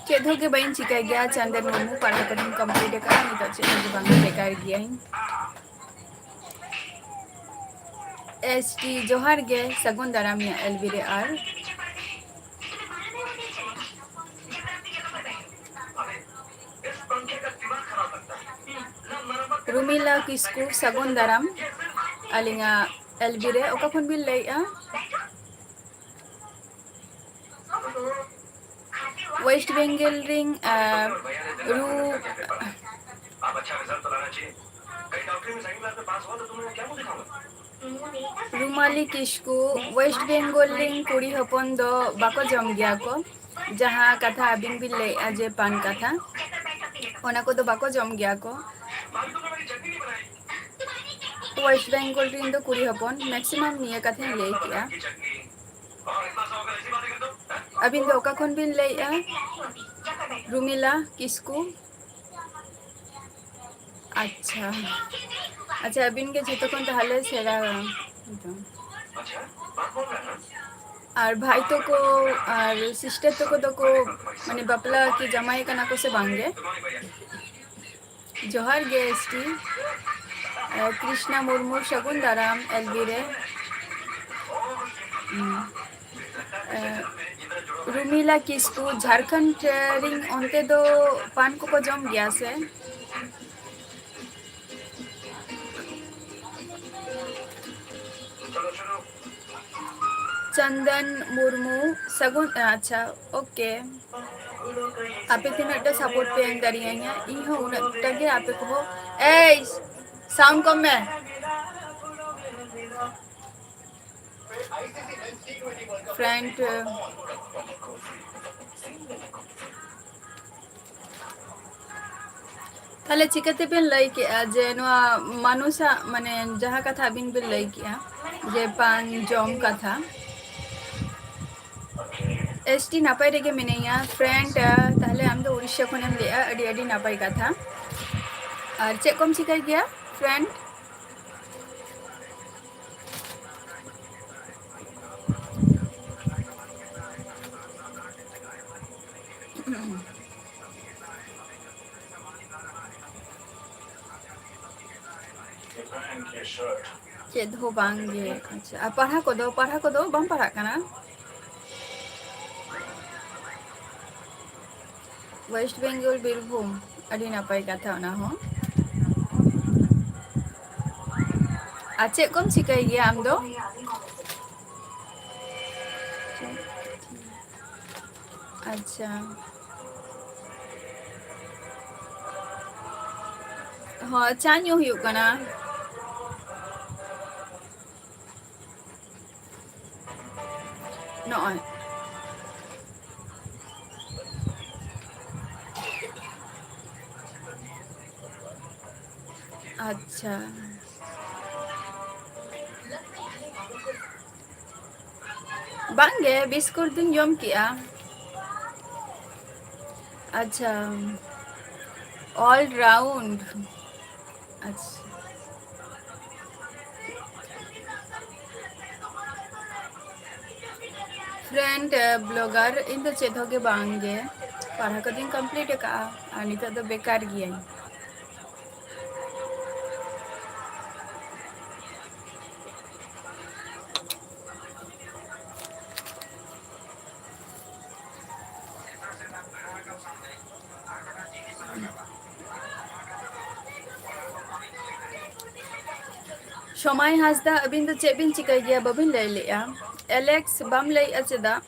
ᱪᱮᱫ ᱦᱚᱸ ᱜᱮ ᱵᱟᱹᱧ ᱪᱤᱠᱟᱹᱭ ᱜᱮᱭᱟ ᱪᱟᱸᱫᱮᱱ ᱢᱩᱨᱢᱩ, ᱯᱟᱲᱦᱟᱣ ᱠᱚᱫᱚᱧ ᱠᱚᱢᱯᱞᱤᱴ ᱟᱠᱟᱜᱼᱟ, ᱱᱤᱛᱚᱜ ᱪᱮᱫ ᱦᱚᱸ ᱜᱮ ᱵᱟᱝ, ᱵᱮᱠᱟᱨ ᱜᱤᱭᱟᱹᱧ᱾ ᱮᱥᱴᱤ ᱡᱚᱦᱟᱨ ᱜᱮ, ᱥᱟᱹᱜᱩᱱ ᱫᱟᱨᱟᱢ ᱮᱞᱵᱤ ᱨᱮ ᱟᱨ ᱨᱩᱢᱤᱞᱟ ᱠᱤᱥᱠᱩ, ᱥᱟᱹᱜᱩᱱ ᱫᱟᱨᱟᱢ ᱟᱹᱞᱤᱧᱟᱜ ᱮᱞᱵᱤ ᱨᱮ᱾ ᱚᱠᱟ ᱠᱷᱚᱱ ᱵᱤᱱ ᱞᱟᱹᱭᱮᱜᱼᱟ? ᱳᱭᱮᱥᱴ ᱵᱮᱝᱜᱚᱞ ᱨᱤᱧ ᱨᱩᱢᱟᱞᱤ ᱠᱤᱥᱠᱩ, ᱳᱭᱮᱥᱴ ᱵᱮᱝᱜᱚᱞ ᱨᱤᱱ ᱠᱩᱲᱤ ᱦᱚᱯᱚᱱ ᱫᱚ ᱵᱟᱠᱚ ᱡᱚᱢ ᱜᱮᱭᱟ ᱠᱚ ᱡᱟᱦᱟᱸ ᱠᱟᱛᱷᱟ ᱟᱹᱵᱤᱱ ᱵᱤᱱ ᱞᱟᱹᱭᱮᱜᱼᱟ ᱡᱮ ᱯᱟᱱ ᱠᱟᱛᱷᱟ, ᱚᱱᱟ ᱠᱚᱫᱚ ᱵᱟᱠᱚ ᱡᱚᱢ ᱜᱮᱭᱟ ᱠᱚ᱾ ᱳᱭᱮᱥᱴ ᱵᱮᱝᱜᱚᱞ ᱨᱮᱱ ᱫᱚ ᱠᱩᱲᱤ ᱦᱚᱯᱚᱱ ᱢᱮᱠᱥᱤᱢᱟᱢ ᱱᱤᱭᱟᱹ ᱠᱟᱛᱷᱟᱧ ᱞᱟᱹᱭ ᱠᱮᱜᱼᱟ᱾ ᱟᱹᱵᱤᱱ ᱫᱚ ᱚᱠᱟ ᱠᱷᱚᱱ ᱵᱤᱱ ᱞᱟᱹᱭᱮᱜᱼᱟ? ᱨᱩᱢᱤᱞᱟ ᱠᱤᱥᱠᱩ᱾ ᱟᱪᱪᱷᱟ, ᱟᱪᱪᱷᱟ, ᱟᱹᱵᱤᱱ ᱜᱮ ᱡᱷᱚᱛᱚ ᱠᱷᱚᱱ ᱛᱟᱦᱚᱞᱮ ᱥᱮᱬᱟ ᱟᱨ ᱵᱷᱟᱭ ᱛᱟᱠᱚ ᱟᱨ ᱥᱤᱥᱴᱟᱨ ᱛᱟᱠᱚ ᱫᱚᱠᱚ ᱢᱟᱱᱮ ᱵᱟᱯᱞᱟ ᱠᱤ ᱡᱟᱢᱟᱭ ᱠᱟᱱᱟ ᱠᱚ ᱥᱮ ᱵᱟᱝ ᱜᱮ? ᱡᱚᱦᱟᱨ ᱜᱮ ᱮᱥᱴᱤ, ᱠᱨᱤᱥᱱᱟ ᱢᱩᱨᱢᱩ, ᱥᱟᱹᱜᱩᱱ ᱫᱟᱨᱟᱢ ᱮᱞᱵᱤ ᱨᱮ᱾ ᱨᱩᱢᱤᱞᱟ ᱠᱤᱥᱠᱩ, ᱡᱷᱟᱲᱠᱷᱚᱸᱰ ᱨᱤᱧ ᱚᱱᱛᱮ ᱫᱚ ᱯᱟᱱ ᱠᱚᱠᱚ ᱡᱚᱢ ᱜᱮᱭᱟ ᱥᱮ? ᱪᱚᱱᱫᱚᱱ ᱢᱩᱨᱢᱩ, ᱥᱟᱹᱜᱩᱱ ᱟᱪᱪᱷᱟ, ᱳᱠᱮ᱾ ᱟᱯᱮ ᱛᱤᱱᱟᱹᱜ ᱴᱟ ᱥᱟᱯᱳᱨᱴ ᱯᱮ ᱮᱢ ᱫᱟᱲᱮᱭᱟᱹᱧᱟ, ᱤᱧ ᱦᱚᱸ ᱩᱱᱟᱹᱜ ᱴᱟ ᱜᱮ ᱟᱯᱮ ᱠᱚᱦᱚᱸ ᱥᱟᱣᱩᱱᱰ ᱠᱚᱢ ᱢᱮ᱾ ᱯᱷᱨᱮᱱᱰ ᱛᱟᱦᱞᱮ ᱪᱤᱠᱟᱹᱛᱮᱵᱤᱱ ᱞᱟᱹᱭ ᱠᱮᱜᱼᱟ ᱡᱮ ᱱᱚᱣᱟ ᱢᱟᱱᱩᱥᱟᱜ ᱢᱟᱱᱮ ᱡᱟᱦᱟᱸ ᱠᱟᱛᱷᱟ ᱟᱹᱵᱤᱱ ᱵᱤᱱ ᱞᱟᱹᱭ ᱠᱮᱜᱼᱟ ᱡᱮ ᱯᱟᱱ ᱡᱚᱢ ᱠᱟᱛᱷᱟ, ᱮᱥᱴᱤ ᱱᱟᱯᱟᱭ ᱨᱮᱜᱮ ᱢᱤᱱᱟᱹᱧᱟ ᱯᱷᱨᱮᱱᱰ, ᱛᱟᱦᱞᱮ ᱟᱢ ᱫᱚ ᱩᱲᱤᱥᱥᱟ ᱠᱷᱚᱱᱮᱢ ᱞᱟᱹᱭᱮᱜᱼᱟ, ᱟᱹᱰᱤ ᱟᱹᱰᱤ ᱱᱟᱯᱟᱭ ᱠᱟᱛᱷᱟ᱾ ᱟᱨ ᱪᱮᱫ ᱠᱚᱢ ᱪᱤᱠᱟᱹᱭ ᱜᱮᱭᱟ ᱯᱷᱨᱮᱱᱰ? ᱪᱮᱫ ᱦᱚᱸ ᱵᱟᱝ ᱜᱮ, ᱟᱪᱪᱷᱟ, ᱟᱨ ᱯᱟᱲᱦᱟᱣ ᱠᱚᱫᱚ ᱵᱟᱢ ᱯᱟᱲᱦᱟᱜ ᱠᱟᱱᱟ? ᱳᱭᱮᱥᱴ ᱵᱮᱝᱜᱚᱞ ᱵᱤᱨᱵᱷᱩᱢ, ᱟᱹᱰᱤ ᱱᱟᱯᱟᱭ ᱠᱟᱛᱷᱟ ᱚᱱᱟ ᱦᱚᱸ᱾ ᱟᱨ ᱪᱮᱫ ᱠᱚᱢ ᱪᱤᱠᱟᱹᱭ ᱜᱮᱭᱟ ᱟᱢ ᱫᱚ? ᱟᱪᱪᱷᱟ, ᱦᱚᱸ ᱪᱟ ᱧᱩ ᱦᱩᱭᱩᱜ ᱠᱟᱱᱟ᱾ ᱱᱚᱜᱼᱚᱭ ᱟᱪᱪᱷᱟ, ᱵᱟᱝᱜᱮ ᱵᱤᱥᱠᱩᱴ ᱫᱩᱧ ᱡᱚᱢ ᱠᱮᱜᱼᱟ᱾ ᱟᱪᱪᱷᱟ, ᱚᱞ ᱨᱟᱩᱱᱰ, ᱟᱪᱪᱷᱟ, ᱯᱷᱨᱮᱱᱰ ᱵᱞᱚᱜᱟᱨ ᱤᱧ ᱫᱚ ᱪᱮᱫ ᱦᱚᱸ ᱜᱮ ᱵᱟᱝ ᱜᱮ, ᱯᱟᱲᱦᱟᱣ ᱠᱚᱫᱚᱧ ᱠᱚᱢᱯᱞᱤᱴ ᱟᱠᱟᱜᱼᱟ ᱟᱨ ᱱᱤᱛᱚᱜ ᱫᱚ ᱵᱮᱠᱟᱨ ᱜᱤᱭᱟᱹᱧ᱾ ᱥᱚᱢᱟᱭ ᱦᱟᱸᱥᱫᱟ, ᱟᱹᱵᱤᱱ ᱫᱚ ᱪᱮᱫ ᱵᱤᱱ ᱪᱤᱠᱟᱹᱭ ᱜᱮᱭᱟ ᱵᱟᱹᱵᱤᱱ ᱞᱟᱹᱭ ᱞᱮᱜᱼᱟ? ᱮᱞᱮᱠᱥ ᱵᱟᱢ ᱞᱟᱹᱭᱮᱜᱼᱟ ᱪᱮᱫᱟᱜ?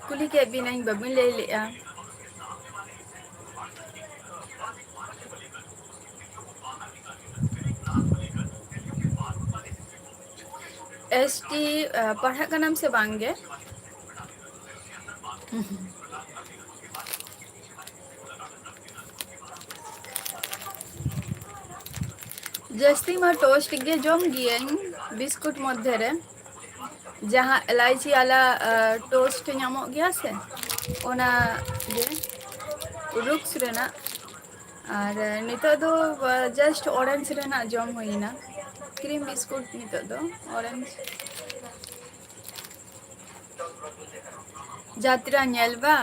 ᱠᱩᱞᱤ ᱠᱮᱫ ᱵᱤᱱᱟᱹᱧ ᱵᱟᱹᱵᱤᱱ ᱞᱟᱹᱭ ᱞᱮᱜᱼᱟ᱾ ST पढ़ाग का नाम से बांगे जस्ती मा टोस्ट गे जम गियन बिस्कुट मध्य रे जहाँ इलायची वाला टोस्ट नामो गया से ओना गे रुक्स रेना और नितो दो जस्ट ऑरेंज रेना जम होइना क्रीम बिस्कुट नितो दो ऑरेंज जात्रा नेलबा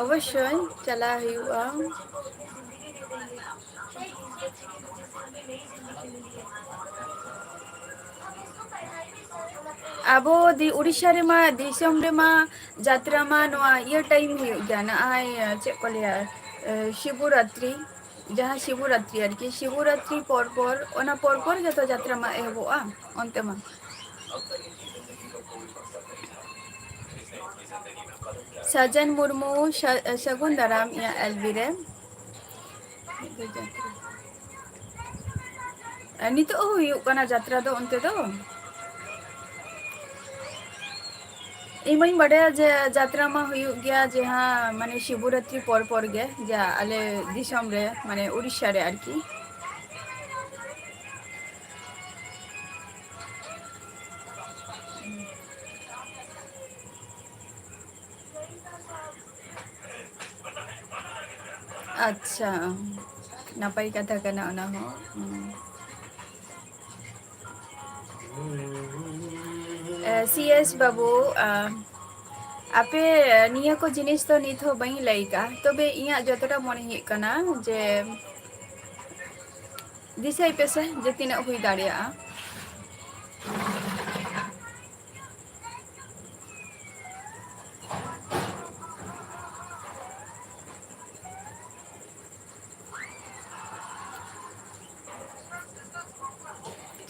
अवश्य चला हुआ अबो दी उड़ीसा रे मा दिसम रे मा जात्रा मा नोआ ये टाइम हुई गया ना आय चेक को लिया शिवरात्रि जहाँ शिवरात्रि आर की शिवरात्रि पर जतो जात्रा मा एहबोआ अंते मा सजन मुर्मू शगुन दाराम या एलबीरे नितो हुई कना जात्रा दो अंते दो इमई बड़े जे जात्रा मा हुई गया जहाँ माने शिवरात्रि पर गे जा आले दिसम रे माने उड़ीसा रे आर की अच्छा नापाई कथा कना ओना हो सीएस बाबू आपे निया को जिनिस तो नित हो बई लईका तबे इया जतटा मन ही कना जे दिसाई पेसे जे तिना हुई दाड़िया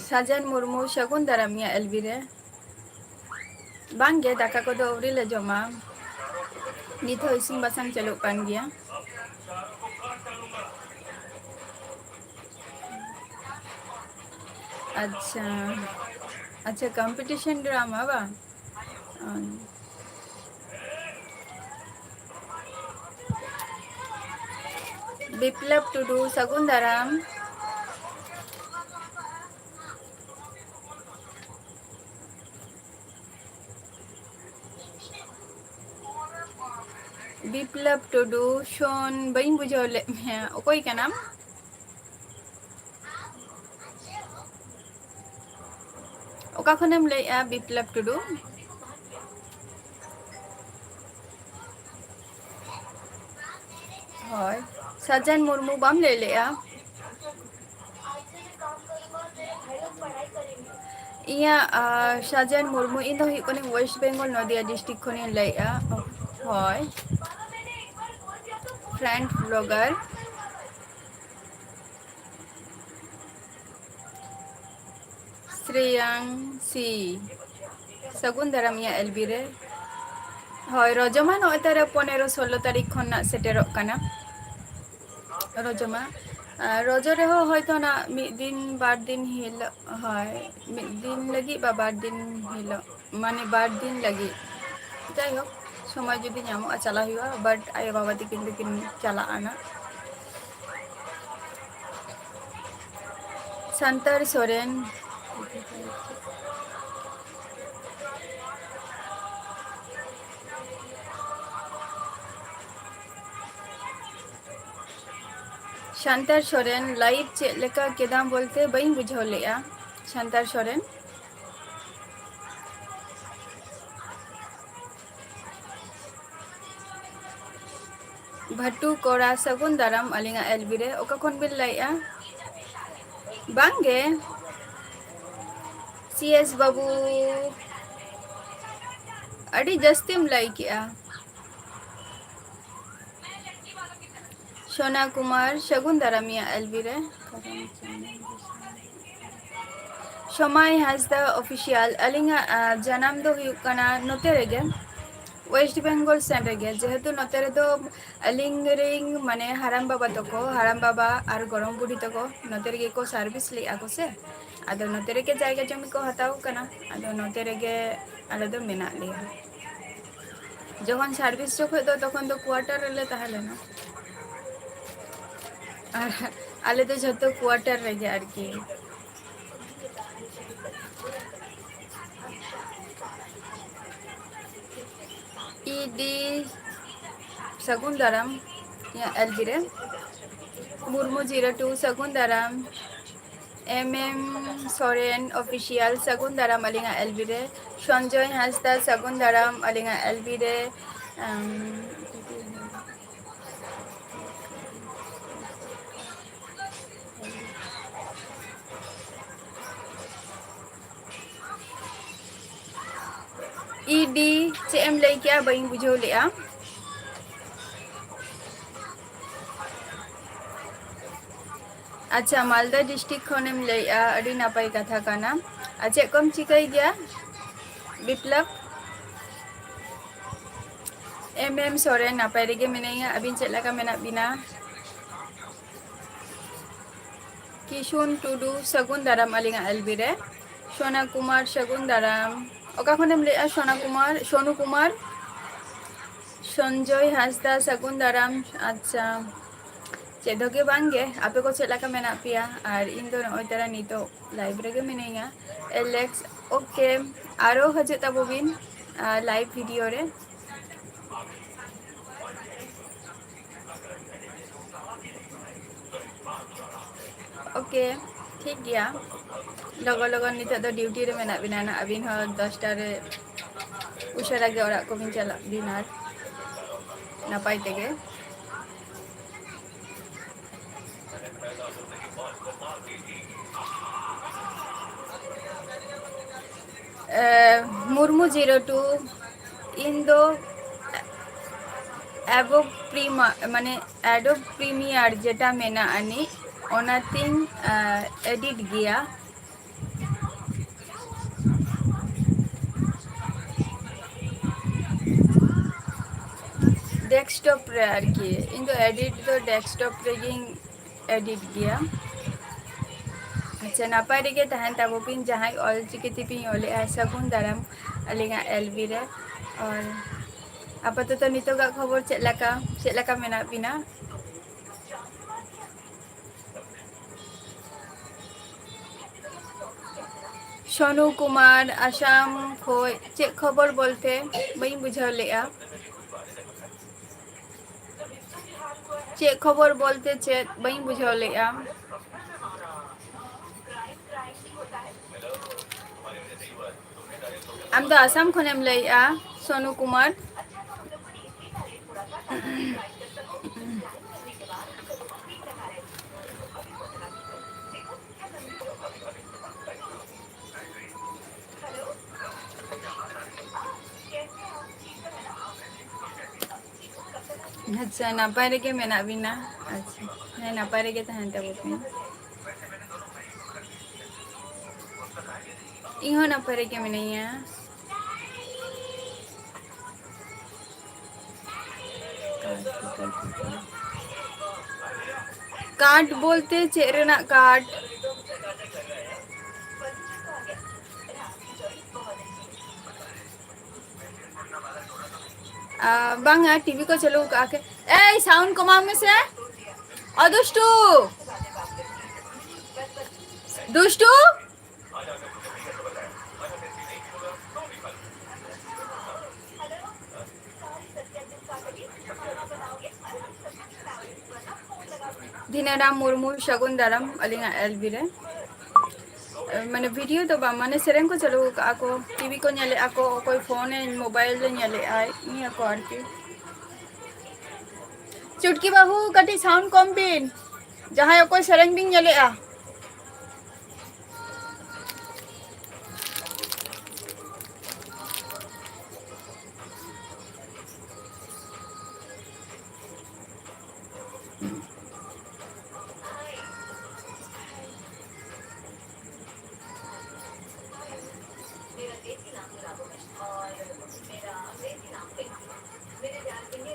साजन मुर्मू शगुन दारामिया एलबीरे बांगे दाका को दो अवरी ले जमा नित हो इसिन बासांग चलो कान गया अच्छा अच्छा कंपटीशन ड्रामा बा बिप्लब टुडू सगुन दाराम बिप्लब टुडू शोन बई बुझो ले कोई का नाम ओका खनेम ले बिप्लब टुडू হয় সাজান মুর্মু বাম ले लिया इया साजान मुर्मू इन दो हिकने वेस्ट बेंगल नदिया डिस्ट्रिक्ट खने लैया হয় फ्रेंड ब्लॉगर श्रेयांसी सगुन दारामिया एलबीरे হয় रजमा नो तारा 15-16 तारीख खना सेटेरो कना रजमा रजो रे होयतो ना मिद दिन बार दिन हिल হয় मिद दिन लगी बा बार दिन हिल माने बार दिन लगी যাই হোক সময় যদি ñamoa चला हुआ बट आयो बाबा दिकिन चला आना संतर सोरेन शांतर सोरेन लाइव चेक लेका केदाम बोलते बई बुझाव लेया शांतर सोरेन भट्टू कोड़ा सगुन दाराम अलिंगा एलबीरे ओका कोन बिल लाइया बांगे सीएस बाबू अड़ी जस्तिम लाई किया सोना कुमार शगुन दारामिया एलबीरे शमाई हासदा ऑफिशियल अलिंगा जनाम दो हुई कना नोते रेगे वेस्ट बेंगल सेन रेगे जेहेतु नोते रे दो अलिंग रिंग माने हाराम बाबा तको हाराम बाबा और गरम बुढ़ी तको नोते रे को सर्विस ले आको से आदो नोते रे के जायगा जमी को हताओ कना आदो नोते रे के आले दो मेना लिया जखन सार्विस जो दो तखन दो क्वार्टर ले ताहलेना और आले दो जतो क्वार्टर रेगे आरकी ईडी सगुंदरम या एलबीरे मुर्मू 02 सगुंदरम सोरेन ऑफिशियल सगुंदरम अलिंगा एलबीरे संजय हांसदा सगुंदरम अलिंगा एलबीरे ईडी चेम लई क्या बई बुझो लिया अच्छा मालदा डिस्ट्रिक्ट खनेम लैया अड़ी नापाई कथा काना चे कम चिकाई गया विप्लव सोरेन नापाई रेगे मिनाइया अबिन चेला का मेना बिना किशुन टुडू सगुन दाराम अलिंगा एलबीरे सोना कुमार सगुन दाराम ओका खनेम लैया सोनू कुमार संजय हांसदा सगुन दाराम अच्छा चेदोगे बांगे आपे को चला का मेना पिया और इन दो नय तरा नितो लाइव रेगे मिनाइया एलेक्स ओके आरो हजे ताबोबिन लाइव वीडियो रे ओके ठीक गया लगो लगन नितो दो ड्यूटी रे मेना बिना ना अबिन हो 10टा रे उशरा गे ओरा को बिन चला बिनार नापाई तेगे मुर्मू 02 इन दो एबो प्रीमा माने एडो प्रीमियर जेटा मेना आनी ओनातिन एडिट गया डेस्कटॉप रे आरकी इन दो एडिट दो डेस्कटॉप रे गिंग एडिट गया अच्छा नापाय रेगे तहन ताबोपिन जहाँ ऑल चिकिति पिन ओले सगुन दाराम अलिंगा एलबी रे और आपातत नितोगा खबर चेलाका मेना बिना सोनू कुमार आसाम खोय चे खबर बोलते बई बुझाव लेआ चे खबर बोलते चे बई बुझाव लेआ आम तो आसाम खनेम लैया सोनू कुमार अच्छा नापाय रेगे मेना बिना अच्छा है नापाय रेगे तहन ताबोपिन इहो नापाय रेगे मिनाइया कार्ड बोलते चेरेना कार्ड बांगा टीवी को चलो आके ए साउंड कमाओ में से अदुष्टू दुष्टू धीनाराम मुर्मू शगुन दाराम अलिंगा एलबी रे माने वीडियो तो बा माने सेरेंग को चलो आको टीवी को नेले आको कोई फोन है मोबाइल रे नेले आय नि आको आरती चुटकी बाबू कटी साउंड कम बिन जहाँ कोई सेरेंग बिन नेले आ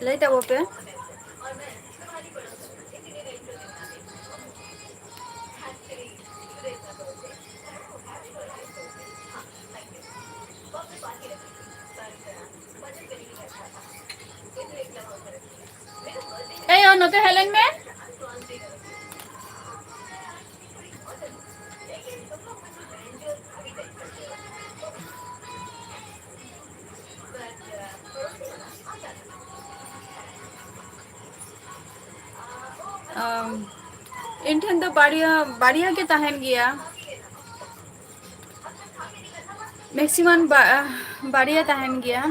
ᱞᱟᱹᱭ ᱛᱟᱵᱚ ᱯᱮ ᱮᱭ ᱱᱚᱛᱮ ᱦᱮᱡ ᱞᱮᱱ ᱢᱮ ᱤᱧ ᱴᱷᱮᱱ ᱫᱚ ᱵᱟᱨᱭᱟ ᱜᱮ ᱛᱟᱦᱮᱱ ᱜᱮᱭᱟ ᱢᱮᱠᱥᱤᱢᱟᱢ ᱵᱟᱨᱭᱟ ᱛᱟᱦᱮᱱ ᱜᱮᱭᱟ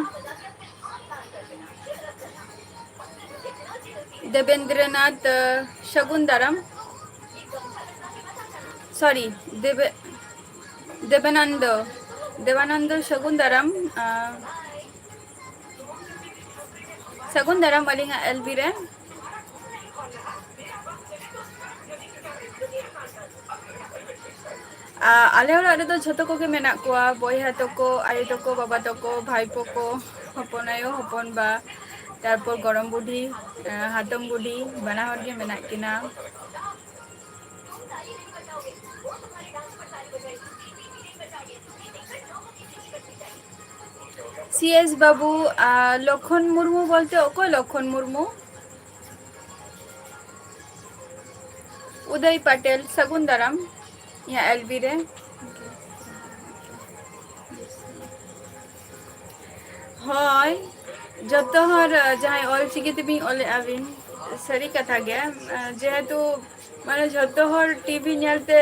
देवेंद्रनाथ शगुन दाराम सॉरी देवानंद शगुन दाराम अलिंगा एलबी रे आले ओराग रेदो झोतो कोगे मेनाक कोआ बयहा तको आयो तको बाबा तको भाईपो को हपन आयो हपन बा तारपर गरम बुढ़ी हातम बुढ़ी बाना हर गे मेनाक किना सीएस बाबू लखन मुर्मू बोलते ओको लखन मुर्मू उदय पटेल सगुन दाराम यहाँ एलबी रे हय जतो हर जहां ऑलचिकी तेबी ऑले आबिन सरी कथा गे जेहेतु माने जतो हर टीवी नेलते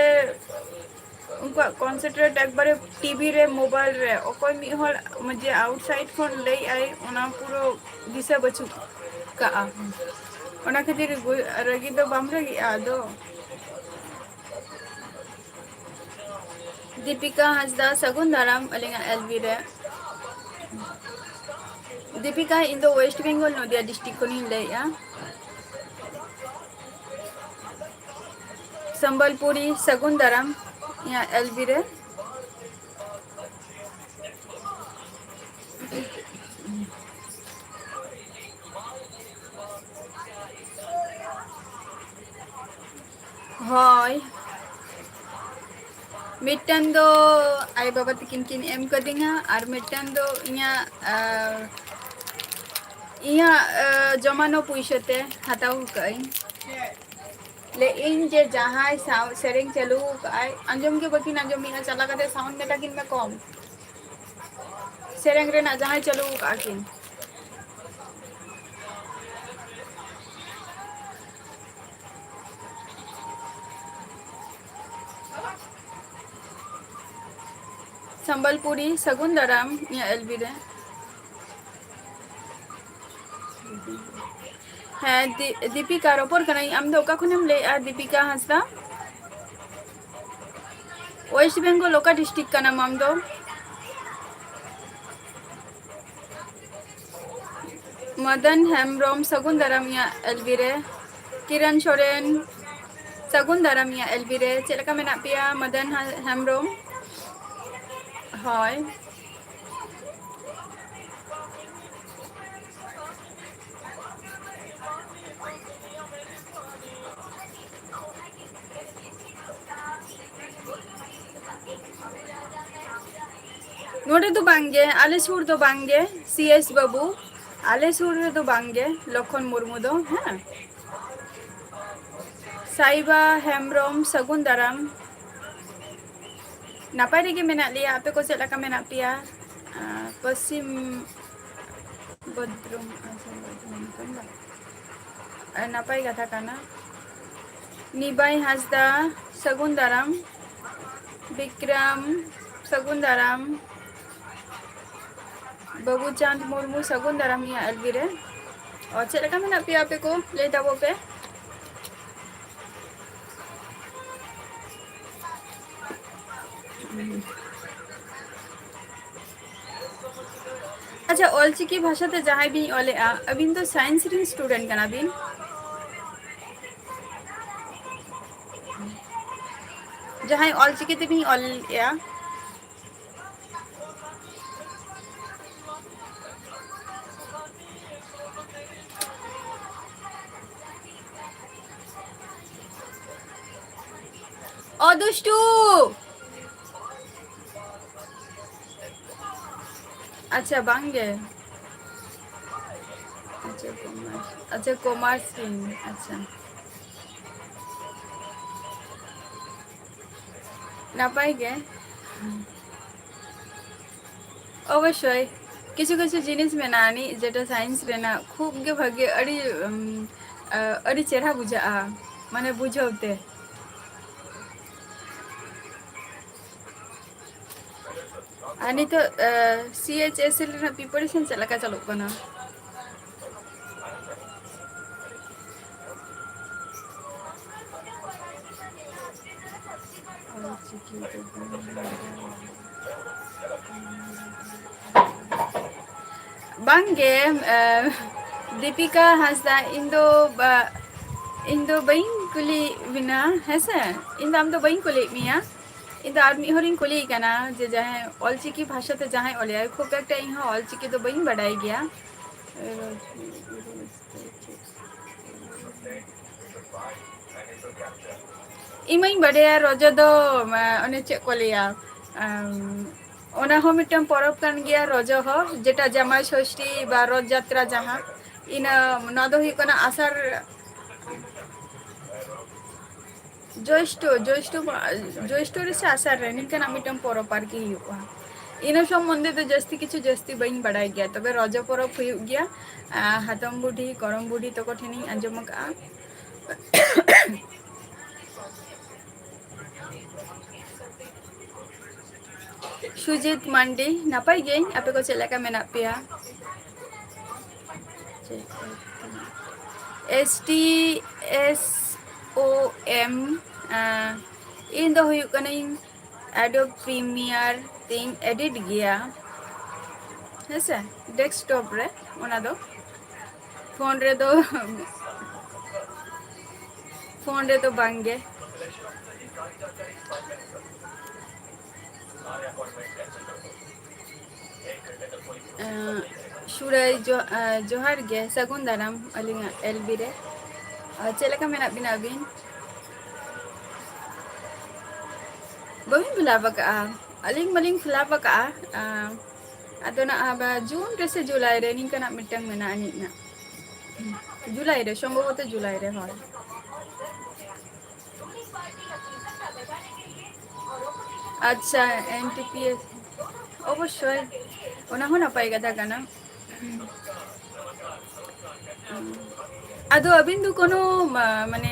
उनका कॉन्सेंट्रेट एक बारे टीवी रे मोबाइल रे ओकोय मी हर मजे आउटसाइड खन लई आई ओना पूरो दिशा बचु का ओना खातिर रगी दो बाम रगी आदो दीपिका हंसदा सगुन दाराम अलिंगा एलबी रे Deepika in the West Bengal Nadia district को नहीं लेया संबलपुरी सगुन दाराम यहाँ एलबी रे हय मिटन दो आई बाबा तकिन किन एम कदिंगा और मिटन दो इया इया जमानो पुइसते हताव कई ले इन जे जहां सेरिंग चालू काई अंजम के बकिन अंजम इना चला कते साउंड में तकिन में कम सेरिंग रे ना जहां चालू काकिन संबलपुरी सगुन दाराम या एलबी रे हाँ दीपिका रोपर कनाई आम दो का खुनेम ले आ दीपिका हंसदा वेस्ट बेंगल ओका डिस्ट्रिक्ट का नाम आम दो मदन हेम्ब्रोम सगुन दाराम या एलबी रे किरण सोरेन सगुन दाराम या एलबी रे चेलका मेना पिया मदन हेम्ब्रोम हय नोडे तो बांगे आले सुर तो बांगे सीएस बाबू आले सुर रे तो बांगे लखन मुर्मू दो हाँ साइबा हेम्ब्रोम सगुन दाराम नापाय रेगे मेना लिया आपे को चेलका मेना पिया पश्चिम बद्रुम नापाय कथा काना निबाई हंसदा सगुन दाराम विक्रम सगुन दाराम बाबू चांद मुर्मू सगुन दाराम यहाँ एलबी रे और चेलका मेना पिया आपे को ले दाबो पे अच्छा ऑलचिकी भाषा ते जहां भी ऑले अबिन तो साइंस रे स्टूडेंट कना बिन जहां ऑलचिकी ते भी ऑल या ᱚ ᱫᱩষ্টᱩ ᱟᱪᱪᱷᱟ ᱵᱟᱝᱜᱮ ᱟᱪᱪᱷᱟ ᱠᱚᱢᱟᱨᱥ ᱟᱪᱪᱷᱟ ᱠᱚᱢᱟᱨᱥ ᱨᱤᱧ ᱟᱪᱪᱷᱟ ᱱᱟᱯᱟᱭ ᱜᱮ ᱚᱵᱚᱥᱥᱳᱭ ᱠᱤᱪᱷᱩ ᱠᱤᱪᱷᱩ ᱡᱤᱱᱤᱥ ᱢᱮᱱᱟᱜᱼᱟ ᱟᱹᱱᱤᱡ ᱡᱮᱴᱟ ᱥᱟᱭᱮন্ᱥ ᱨᱮᱱᱟᱜ ᱠᱷᱩᱵ ᱜᱮ ᱵᱷᱟᱜᱮ ᱟᱹᱰᱤ ᱪᱮᱨᱦᱟ ᱵᱩᱡᱷᱟᱹᱜᱼᱟ ᱢᱟᱱᱮ ᱵᱩᱡᱷᱟᱹᱣ ᱛᱮ ᱟᱨ ᱱᱤᱛᱚᱜ ᱥᱤ ᱮᱭᱤᱪ ᱮᱥ ᱮᱞ ᱨᱮᱱᱟᱜ ᱯᱨᱤᱯᱟᱨᱮᱥᱚᱱ ᱪᱮᱫ ᱞᱮᱠᱟ ᱪᱟᱞᱩᱜ ᱠᱟᱱᱟ? ᱵᱟᱝᱜᱮ ᱫᱤᱯᱤᱠᱟ ᱦᱟᱸᱥᱫᱟ ᱤᱧ ᱫᱚ ᱵᱟᱹᱧ ᱠᱩᱞᱤᱭᱮᱫ ᱵᱤᱱᱟ ᱦᱮᱸᱥᱮ ᱤᱧ ᱫᱚ ᱟᱢ ᱫᱚ ᱵᱟᱹᱧ ᱠᱩᱞᱤᱭᱮᱫ ᱢᱮᱭᱟ ᱤᱧ ᱫᱚ ᱟᱨ ᱢᱤᱫ ᱦᱚᱲᱤᱧ ᱠᱩᱞᱤᱭᱮ ᱠᱟᱱᱟ ᱡᱮ ᱡᱟᱦᱟᱸᱭ ᱚᱞᱪᱤᱠᱤ ᱵᱷᱟᱥᱟᱛᱮ ᱡᱟᱦᱟᱸᱭ ᱚᱞᱮᱜᱼᱟᱭ ᱠᱷᱩᱵ ᱮᱠᱴᱟ ᱤᱧᱦᱚᱸ ᱚᱞᱪᱤᱠᱤ ᱫᱚ ᱵᱟᱹᱧ ᱵᱟᱰᱟᱭ ᱜᱮᱭᱟ ᱤᱧ ᱢᱟᱧ ᱵᱟᱰᱟᱭᱟ ᱨᱚᱡᱚ ᱫᱚ ᱚᱱᱮ ᱪᱮᱫ ᱠᱚ ᱞᱟᱹᱭᱟ ᱚᱱᱟ ᱦᱚᱸ ᱢᱤᱫᱴᱟᱝ ᱯᱚᱨᱚᱵᱽ ᱠᱟᱱ ᱜᱮᱭᱟ ᱨᱚᱡᱚ ᱦᱚᱸ ᱡᱮᱴᱟ ᱡᱟᱢᱟᱭ ᱥᱚᱥᱴᱤ ᱵᱟ ᱨᱚᱛ ᱡᱟᱛᱨᱟ ᱡᱟᱦᱟᱸ ᱤᱱᱟᱹ ᱱᱚᱣᱟ ᱫᱚ ᱦᱩᱭᱩᱜ ᱠᱟᱱᱟ ᱟᱥᱟᱲ ᱡᱳᱥᱴᱚ ᱨᱮ ᱥᱮ ᱟᱥᱟᱲ ᱨᱮ ᱱᱤᱝᱠᱟᱱᱟᱜ ᱢᱤᱫᱴᱟᱝ ᱯᱚᱨᱚᱵᱽ ᱟᱨᱠᱤ ᱦᱩᱭᱩᱜᱼᱟ ᱤᱱᱟᱹ ᱥᱚᱢᱵᱚᱱᱫᱷᱮ ᱫᱚ ᱡᱟᱹᱥᱛᱤ ᱵᱟᱹᱧ ᱵᱟᱲᱟᱭ ᱜᱮᱭᱟ ᱛᱚᱵᱮ ᱨᱚᱡᱚ ᱯᱚᱨᱚᱵᱽ ᱦᱩᱭᱩᱜ ᱜᱮᱭᱟ ᱦᱟᱛᱚᱢ ᱵᱩᱰᱷᱤ ᱜᱚᱲᱚᱢ ᱵᱩᱰᱷᱤ ᱛᱟᱠᱚ ᱴᱷᱮᱱᱤᱧ ᱟᱸᱡᱚᱢ ᱟᱠᱟᱫᱼᱟ ᱥᱩᱡᱤᱛ ᱢᱟᱱᱰᱤ ᱱᱟᱯᱟᱭ ᱜᱤᱭᱟᱹᱧ ᱟᱯᱮ ᱠᱚ ᱪᱮᱫ ᱞᱮᱠᱟ ᱢᱮᱱᱟᱜ ᱯᱮᱭᱟ? ᱮᱥ ᱴᱤ ᱮᱥ ᱳ ᱮᱢ ᱤᱧ ᱫᱚ ᱦᱩᱭᱩᱜ ᱠᱟᱹᱱᱟᱹᱧ ᱮᱰᱳᱵ ᱯᱨᱤᱢᱤᱭᱟᱨ ᱛᱤᱧ ᱮᱰᱤᱴ ᱜᱮᱭᱟ ᱦᱮᱸᱥᱮ ᱰᱮᱥᱠᱴᱚᱯ ᱨᱮ ᱚᱱᱟ ᱫᱚ ᱯᱷᱳᱱ ᱨᱮᱫᱚ ᱯᱷᱳᱱ ᱨᱮᱫᱚ ᱵᱟᱝᱜᱮ ᱥᱩᱨᱟᱹᱭ ᱡᱚᱦᱟᱨ ᱜᱮ ᱥᱟᱹᱜᱩᱱ ᱫᱟᱨᱟᱢ ᱟᱹᱞᱤᱧᱟᱜ ᱮᱞᱵᱤ ᱨᱮ ᱪᱮᱫ ᱞᱮᱠᱟ ᱢᱮᱱᱟᱜ ᱵᱤᱱᱟ ᱟᱹᱵᱤᱱ? ᱵᱟᱹᱵᱤᱱ ᱯᱷᱤᱞᱟᱯ ᱟᱠᱟᱜᱼᱟ ᱟᱹᱞᱤᱧ ᱢᱟᱞᱤᱧ ᱯᱷᱤᱞᱟᱯ ᱟᱠᱟᱜᱼᱟ ᱟᱫᱚ ᱱᱟᱜ ᱡᱩᱱ ᱨᱮᱥᱮ ᱡᱩᱞᱟᱭ ᱨᱮ ᱱᱤᱝᱠᱟᱱᱟᱜ ᱢᱤᱫᱴᱟᱝ ᱢᱮᱱᱟᱜᱼᱟ ᱟᱹᱱᱤᱡ ᱡᱩᱞᱟᱭ ᱨᱮ ᱥᱚᱢᱵᱷᱚᱵᱚᱛᱚ ᱡᱩᱞᱟᱭ ᱨᱮ ᱦᱳᱭ ᱟᱪᱪᱷᱟ ᱮᱱ ᱴᱤ ᱯᱤ ᱮᱥ ᱚᱵᱚᱥᱥᱳᱭ ᱚᱱᱟ ᱦᱚᱸ ᱱᱟᱯᱟᱭ ᱠᱟᱛᱷᱟ ᱠᱟᱱᱟ ᱟᱫᱚ ᱟᱹᱵᱤᱱ ᱫᱚ ᱠᱳᱱᱳ ᱢᱟᱱᱮ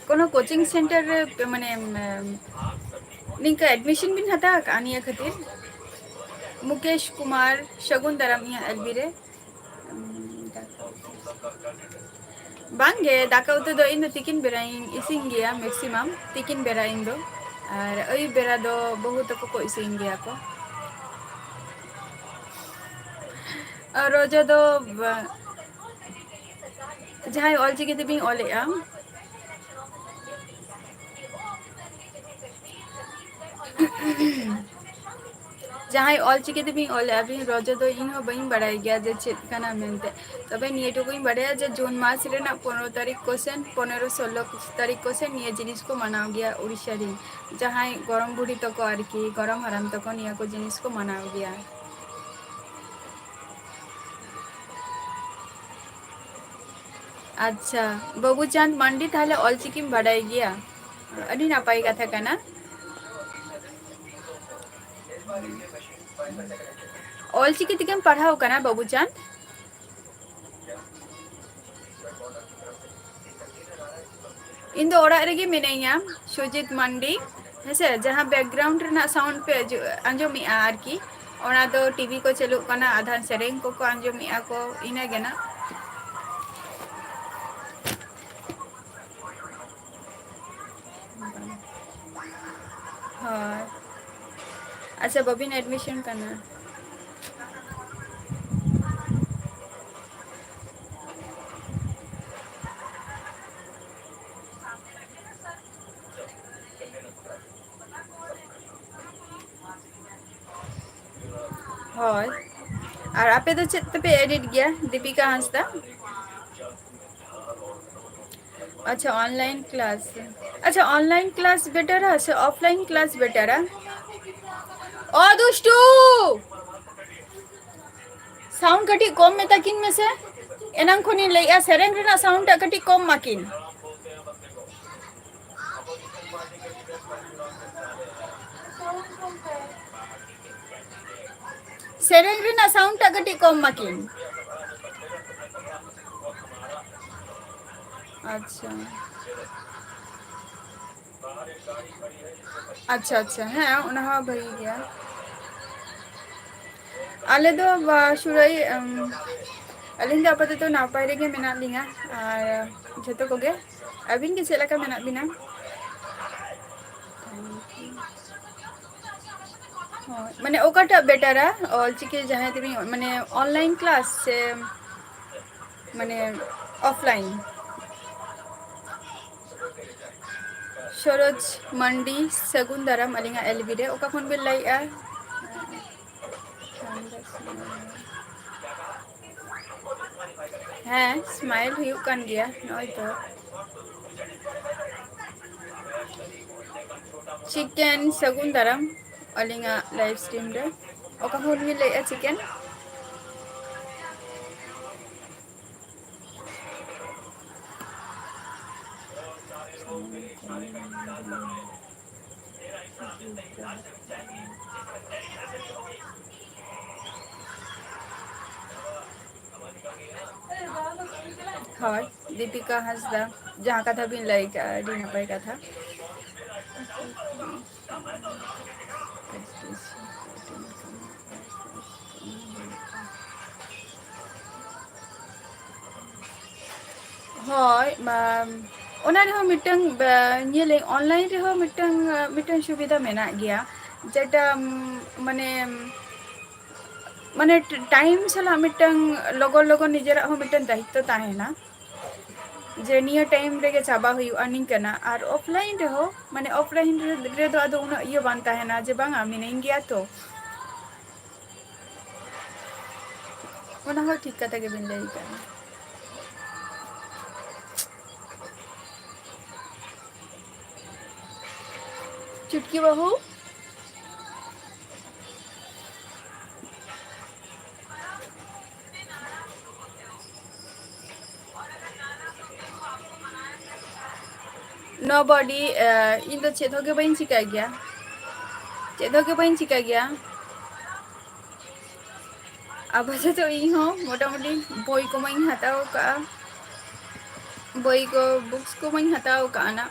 ᱠᱳᱱᱳ ᱠᱳᱪᱤᱝ ᱥᱮᱱᱴᱟᱨ ᱨᱮ ᱢᱟᱱᱮ ᱱᱤᱝᱠᱟᱹ ᱮᱰᱢᱤᱥᱚᱱ ᱵᱤᱱ ᱦᱟᱛᱟᱣ ᱟᱠᱟᱫᱼᱟ ᱱᱤᱭᱟᱹ ᱠᱷᱟᱹᱛᱤᱨ ᱢᱩᱠᱮᱥ ᱠᱩᱢᱟᱨ ᱥᱟᱹᱜᱩᱱ ᱫᱟᱨᱟᱢ ᱤᱧᱟᱹᱜ ᱮᱞᱵᱤ ᱨᱮ ᱵᱟᱝᱜᱮ ᱫᱟᱠᱟ ᱩᱛᱩ ᱫᱚ ᱤᱧ ᱫᱚ ᱛᱤᱠᱤᱱ ᱵᱮᱲᱟᱧ ᱤᱥᱤᱱ ᱜᱮᱭᱟ ᱢᱮᱠᱥᱤᱢᱟᱢ ᱛᱤᱠᱤᱱ ᱵᱮᱲᱟ ᱤᱧ ᱫᱚ ᱟᱨ ᱟᱹᱭᱩᱵ ᱵᱮᱲᱟ ᱫᱚ ᱵᱟᱹᱦᱩ ᱛᱟᱠᱚ ᱠᱚ ᱤᱥᱤᱱ ᱜᱮᱭᱟ ᱠᱚ ᱨᱚᱡᱚ ᱫᱚ ᱡᱟᱦᱟᱸᱭ ᱚᱞᱪᱤᱠᱤ ᱛᱮᱵᱤᱱ ᱚᱞᱮᱜᱼᱟ ᱡᱟᱦᱟᱸᱭ ᱚᱞᱪᱤᱠᱤ ᱛᱮᱵᱤᱱ ᱚᱞᱮᱜᱼᱟ ᱵᱤᱱ ᱨᱚᱡᱚ ᱫᱚ ᱤᱧᱦᱚᱸ ᱵᱟᱹᱧ ᱵᱟᱲᱟᱭ ᱜᱮᱭᱟ ᱡᱮ ᱪᱮᱫ ᱠᱟᱱᱟ ᱢᱮᱱᱛᱮ ᱛᱚᱵᱮ ᱱᱤᱭᱟᱹ ᱴᱩᱠᱩᱧ ᱵᱟᱰᱟᱭᱟ ᱡᱮ ᱡᱩᱱ ᱢᱟᱥ ᱨᱮᱱᱟᱜ 15 ᱛᱟᱹᱨᱤᱠᱷ ᱠᱚᱥᱮᱱ 15-16 ᱛᱟᱹᱨᱤᱠᱷ ᱠᱚᱥᱮᱱ ᱱᱤᱭᱟᱹ ᱡᱤᱱᱤᱥ ᱠᱚ ᱢᱟᱱᱟᱣ ᱜᱮᱭᱟ ᱩᱲᱤᱥᱥᱟ ᱨᱮᱱ ᱡᱟᱦᱟᱸᱭ ᱜᱚᱲᱚᱢ ᱵᱩᱰᱷᱤ ᱛᱟᱠᱚ ᱟᱨᱠᱤ ᱜᱚᱲᱚᱢ ᱦᱟᱲᱟᱢ ᱛᱟᱠᱚ ᱱᱤᱭᱟᱹ ᱠᱚ ᱡᱤᱱᱤᱥ ᱠᱚ ᱢᱟᱱᱟᱣ ᱜᱮᱭᱟ ᱟᱪᱪᱷᱟ ᱵᱟᱹᱵᱩ ᱪᱟᱸᱫ ᱢᱟᱱᱰᱤ ᱛᱟᱦᱞᱮ ᱚᱞᱪᱤᱠᱤᱢ ᱵᱟᱰᱟᱭ ᱜᱮᱭᱟ ᱟᱹᱰᱤ ᱱᱟᱯᱟᱭ ᱠᱟᱛᱷᱟ ᱠᱟᱱᱟ ᱚᱞᱪᱤᱠᱤ ᱛᱮᱜᱮᱢ ᱯᱟᱲᱦᱟᱣ ᱟᱠᱟᱱᱟ ᱵᱟᱹᱵᱩ ᱪᱟᱸᱫ ᱤᱧ ᱫᱚ ᱚᱲᱟᱜ ᱨᱮᱜᱮ ᱢᱤᱱᱟᱹᱧᱟ ᱥᱩᱡᱤᱛ ᱢᱟᱱᱰᱤ ᱦᱮᱸᱥᱮ ᱡᱟᱦᱟᱸ ᱵᱮᱠᱜᱨᱟᱣᱩᱱᱰ ᱨᱮᱱᱟᱜ ᱥᱟᱣᱩᱱᱰ ᱯᱮ ᱟᱸᱡᱚᱢᱮᱫᱼᱟ ᱟᱨᱠᱤ ᱚᱱᱟ ᱫᱚ ᱴᱤᱵᱷᱤ ᱠᱚ ᱪᱟᱹᱞᱩᱜ ᱠᱟᱱᱟ ᱟᱫᱷᱟᱱ ᱥᱮᱨᱮᱧ ᱠᱚᱠᱚ ᱟᱸᱡᱚᱢᱮᱫᱼᱟ ᱠᱚ ᱤᱱᱟᱹᱜᱮ ᱱᱟᱜ ᱦᱳᱭ ᱟᱪᱪᱷᱟ ᱵᱟᱹᱵᱤᱱ ᱮᱰᱢᱤᱥᱚᱱ ᱠᱟᱱᱟ ᱦᱳᱭ ᱟᱨ ᱟᱯᱮ ᱫᱚ ᱪᱮᱫ ᱛᱮᱯᱮ ᱮᱰᱤᱴ ᱜᱮᱭᱟ ᱫᱤᱯᱤᱠᱟ ᱦᱟᱸᱥᱫᱟ ᱟᱪᱪᱷᱟ ᱚᱱᱞᱟᱭᱤᱱ ᱠᱞᱟᱥ अच्छा ऑनलाइन क्लास बेटर है से ऑफलाइन क्लास बेटर है? ओ दुष्टू साउंड कटी कम में ताकिन में से एनंग खुनी लैया सेरेंग रेना साउंड टा कटी कम माकिन सेरेंग रेना साउंड टा कटी कम माकिन। अच्छा अच्छा अच्छा हाँ उन्हा भरी गया आले दो शुराई अलिंग आपाततो नापाय रेगे मेना लिंगा और जतो कोगे अबिन के चेला का मेना बिना माने ओकाटा बेटर है और चिके जहाँ तभी माने ऑनलाइन क्लास से माने ऑफलाइन सरोज मंडी सगुन दाराम अलिंगा एलबी रे ओका खन बिल लाइआ हाँ स्माइल हुई कान गया नॉय तो चिकन सगुन दाराम अलिंगा लाइव स्ट्रीम रे ओका खन बिल लाइआ चिकन हाँ दीपिका हंसदा जहाँ का था बिन लाइक डी नपाय का था ᱦᱳᱭ ᱚᱱᱟ ᱨᱮᱦᱚᱸ ᱢᱤᱫᱴᱟᱝ ᱧᱮᱞᱮ ᱚᱱᱞᱟᱭᱤᱱ ᱨᱮᱦᱚᱸ ᱢᱤᱫᱴᱟᱝ ᱥᱩᱵᱤᱫᱷᱟ ᱢᱮᱱᱟᱜ ᱜᱮᱭᱟ যেটা মানে মানে টাইম সালা মিটটাং লগন লগন নিজেরাᱜ হᱚᱸ মিটটাᱝ দায়িত্ব তাহেনা যে নিয়ে টাইম রেগে চাবা হুᱭᱩᱜᱼᱟ নিᱝকানা আর অফলাইন রেᱦᱚᱸ মানে অফলাইন রেᱫᱚ ᱟᱫᱚ ᱩᱱᱟᱹᱜ ᱤᱭᱟᱹ ᱵᱟᱝ ᱛᱟᱦᱮᱱᱟ ᱡᱮ ᱵᱟᱝᱟ ᱢᱤᱱᱟᱹᱧ ᱜᱮᱭᱟ ᱛᱚ ᱚᱱᱟ ᱦᱚᱸ ᱴᱷᱤᱠ ᱠᱟᱛᱷᱟ ᱜᱮᱵᱤᱱ ᱞᱟᱹᱭ ᱠᱟᱜᱼᱟ चुटकी बहू nobody इन दो चेत होगे बइन चिका गया चेत होगे बइन चिका गया अब तो इन हो मोटामुटी बई को मैं हताओ का बई को बुक्स को मैं हताओ का ना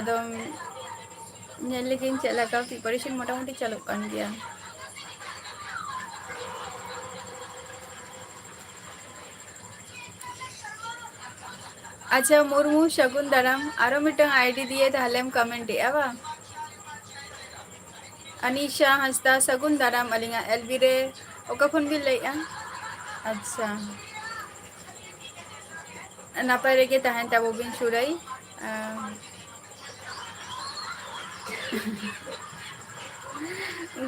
अदो ñel lekin चेक लगा प्रिपरेशन मोटामुटी चलो कान गया अच्छा मुर्मू शगुन दाराम आरो मिटंग आईडी दिए ताहलेम कमेंट एबा अनीशा हंसदा सगुन दाराम अलिंगा एलबी रे ओका खन भी लैया अच्छा नापाय रेगे ताहन ताबो बिन सुराई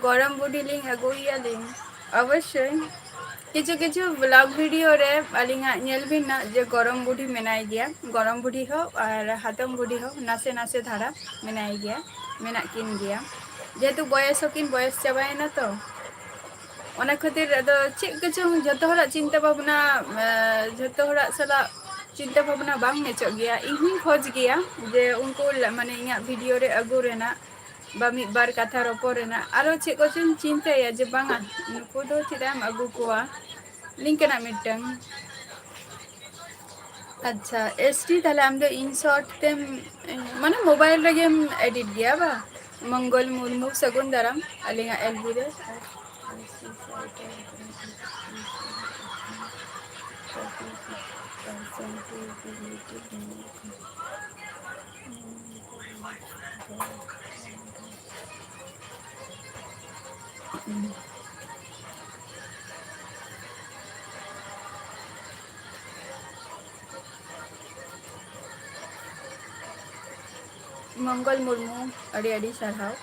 गरम बुढ़ी लिंग अगुइया लिंग अवश्य किछु किछु ब्लॉग वीडियो रे अलिंगा नेल बिन ना जे गरम बुढ़ी मेनाय गया गरम बुढ़ी हो और हातम बुढ़ी हो नासे नासे धारा मेनाय गया मेना किन गया जेहेतु बयस किन बयस चाबायना तो ओना खातिर अदो चेक किछु जतो हरा चिंता भावना जतो हरा सला चिंता भावना बांग मेचो गया इही खोज गया जे उनको माने इया वीडियो रे अगु रेना बा मिद बार कथा रोपर रेना आरो चेक को चिंताया जे बांगा नुको दो चिदाम अगु कोआ लिंक ना मिटंग अच्छा एसटी ताले आम दो इन शॉर्ट तेम माने मोबाइल रे गेम एडिट गया बा मंगल मुर्मू सगुन दाराम अलिंगा एलबी रे मंगल मुर्मू अड़ी अड़ी सारहाव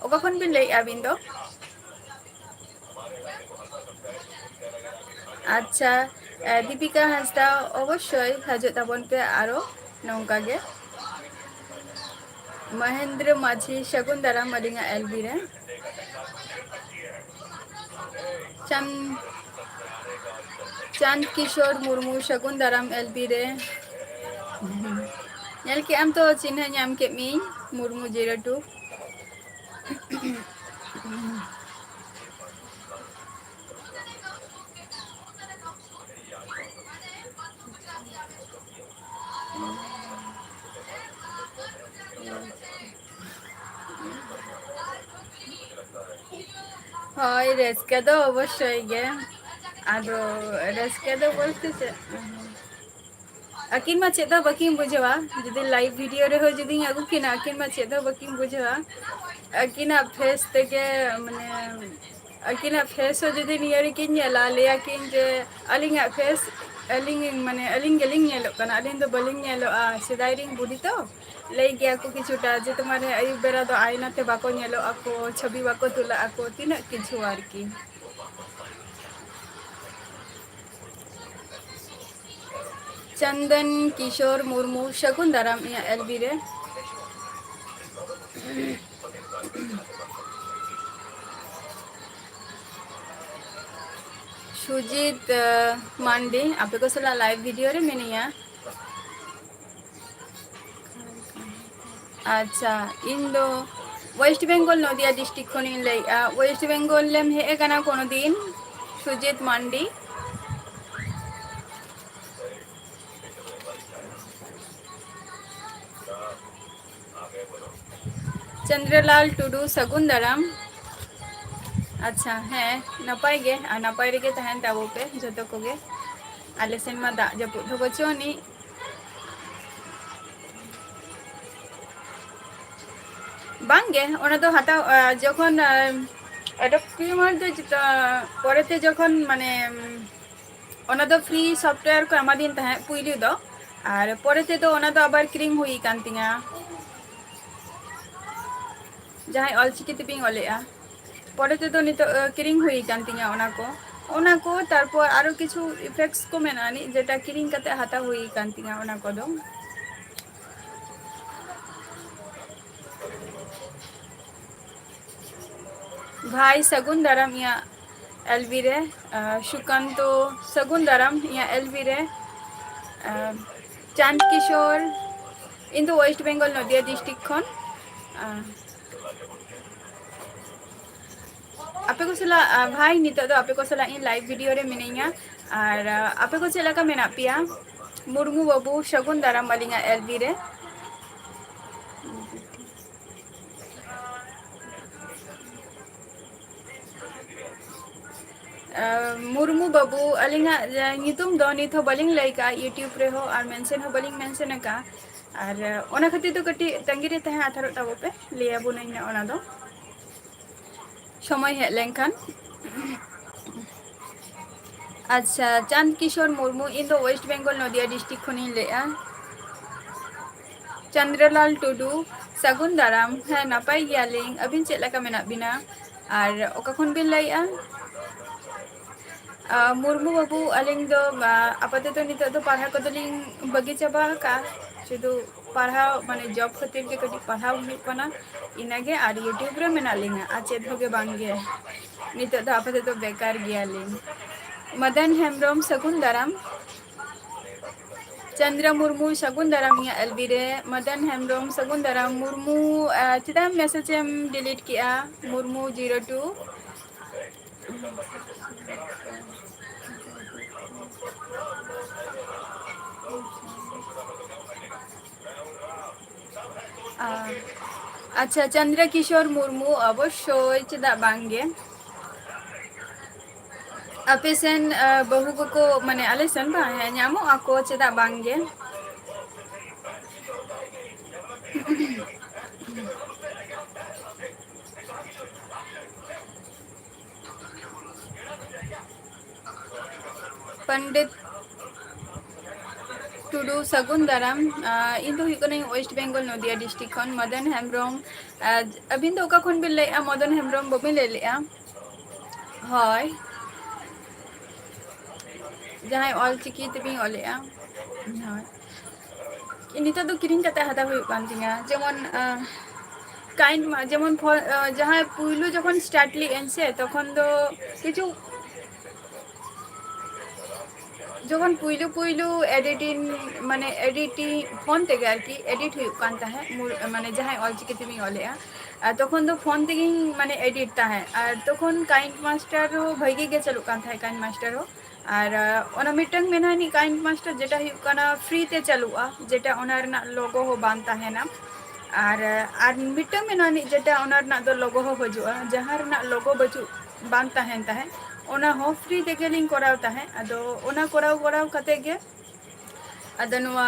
ओका खन बिन लई आबिन दो अच्छा दीपिका हंसदा अवश्य हजो ताबन पे आरो नौका गे महेंद्र माझी शगुन दाराम अलिंगा एलबी रे चंद चंद किशोर मुर्मू शगुन दाराम एलबी रे nyal ke am to चिन्ह nyam ke mi मुर्मू 02 হয় রেস্কে তো অবশ্যই গে আদো রেস্কে তো বলতেছে akin ma ched do bakin bujhewa jodi live video re ho jodi agu kina akin ma ched do bakin bujhewa akina face teke mane akina face jodi niyari kin nyela leya kin je alinga face aling mane aling geling nyelo kana aling do baling nyelo a sidai ring budi to lei gya ko kichuta je tumhare ayub bera do aina te bako nyelo ako chhabi bako tula ako tina kichu arki चंदन किशोर मुर्मू शगुन दाराम या LB रे सुजीत मांडी आपे को सला live video रे मिनिया अच्छा इन दो waste Bengal Nadia district खनि ले वेस्ट बेंगल लेम हे गाना कोनो दिन सुजीत मांडी चंद्रलाल टुडू सगुन दाराम अच्छा है नपाय गे नपाय रे गे तहन ताबो पे जतो को गे आले सेन मा दा जपु तो बचोनी बांगे ओना तो हता जखन एडोप्टिमर दो परेते जखन माने ओना तो फ्री सॉफ्टवेयर को एमा दिन तहे पुइली दो और परेते तो ओना तो आबार क्रीम हुई कान तिंगा जहां ऑलचिकी तिपिंग ओलेआ परेते तो नितो क्रीम हुई कान तिंगा ओना को तारपर आरो किछु इफेक्ट्स को मेनानी जेटा क्रीम कते हता हुई कान तिंगा ओना को दो भाई सगुन दाराम या एलबी रे सुकांतो सगुन दाराम या एलबी रे चांद किशोर इन दो वेस्ट बेंगल नदिया डिस्ट्रिक्ट खन आपे को सला भाई नितो दो आपे को सला इन लाइव वीडियो रे मिनिया और आपे को चला का मेना पिया मुर्मू बाबू शगुन दाराम मलिंगा एलबी रे मुर्मू बाबू अलिंगा नितुम दो नित हो बलिंग लाइका यूट्यूब रे हो और मेंशन हो बलिंग मेंशन का और ओना खातिर तो कटी तंगी रे तहे आथारो ताबो पे लिया बुनैना ओना दो समय हेज लेनखान अच्छा चांद किशोर मुर्मू इन दो वेस्ट बेंगल नदिया डिस्ट्रिक्ट खनि लेआ चंद्रलाल टुडू सगुन दाराम है नापाय गियालिंग अबिन चेक लका मेना बिना और ओका खन बिन लाइआ मुर्मू बाबू अलिंग दो आपातत नितो दो पढ़ा को दलिंग बगी चाबा का शुधु पढ़ा माने जॉब खातिर के कटी पढ़ा हुई पना इनागे और यूट्यूब रे मेना लिंगा आ चेद होगे बांगे नितो दो आपातत बेकार गियालिंग मदन हेम्ब्रम सगुन दाराम चंद्र मुर्मू सगुन दाराम या एलबी रे मदन हेम्ब्रम सगुन दाराम मुर्मू चिदा मैसेज एम डिलीट किया मुर्मू 02 अच्छा चंद्र किशोर मुर्मू अवश्य चिदा बांगे आपे सेन बहु को माने आले सेन बा है ᱧᱟᱢᱚ ako चिदा बांगे पंडित टुडू सगुन दाराम इन दो वेस्ट बेंगल नदिया डिस्ट्रिक्ट खन मदन हेम्ब्रम अबिन दो का खन बिन ले मदन हेम्ब्रम बबिन ले लिया हय जहां ऑल चिकी तबिन ओलेआ हय नितो दो किरिंग कते हता हुई कान तिंगा जेमन काइंड जेमन जहाँ पुइलू जखन स्टार्ट ली एनसे तखन दो किछु जखन पुइलू पुइलू एडिटिंग माने एडिटिंग फोन तेगे आरकी एडिट हुई कान ताहे माने जहाँ ऑलचिकी तिमी ऑलेया तखन दो फोन तेगे माने एडिट ताहे और तखन काइंड मास्टर हो भगी गे चलू कान ताहे काइंड मास्टर हो और ओना मिटंग मेनानी काइंड मास्टर जेटा हुई काना फ्री ते चलुआ जेटा ओना रना लोगो हो बान ताहेना और मिटंग मेनानी जेटा ओना रना दो लोगो हो हजुआ जहाँ रना लोगो बचु बान ताहेन ताहे ओना हो फ्री तेगे लिंग कराव ताहे अदो ओना कराव कते गे अदो नुआ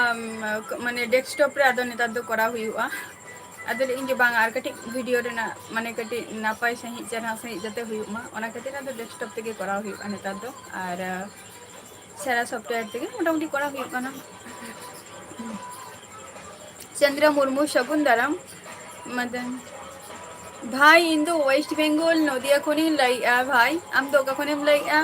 माने डेस्कटॉप रे अदो नेतार दो कराव हुआ अदो इंगे बांग आर कटी वीडियो रेना माने कटी नापाय सही चेहरा सही जते हुआ ओना खातिर अदो डेस्कटॉप तेगे कराव हुआ नेतार दो और सारा सॉफ्टवेयर तेगे मोटामुटी कराव हुआ काना चंद्र मुर्मू शगुन दाराम मदन भाई इन दो वेस्ट बेंगल नदिया खनि लइआ भाई आम दो का खनिम लइआ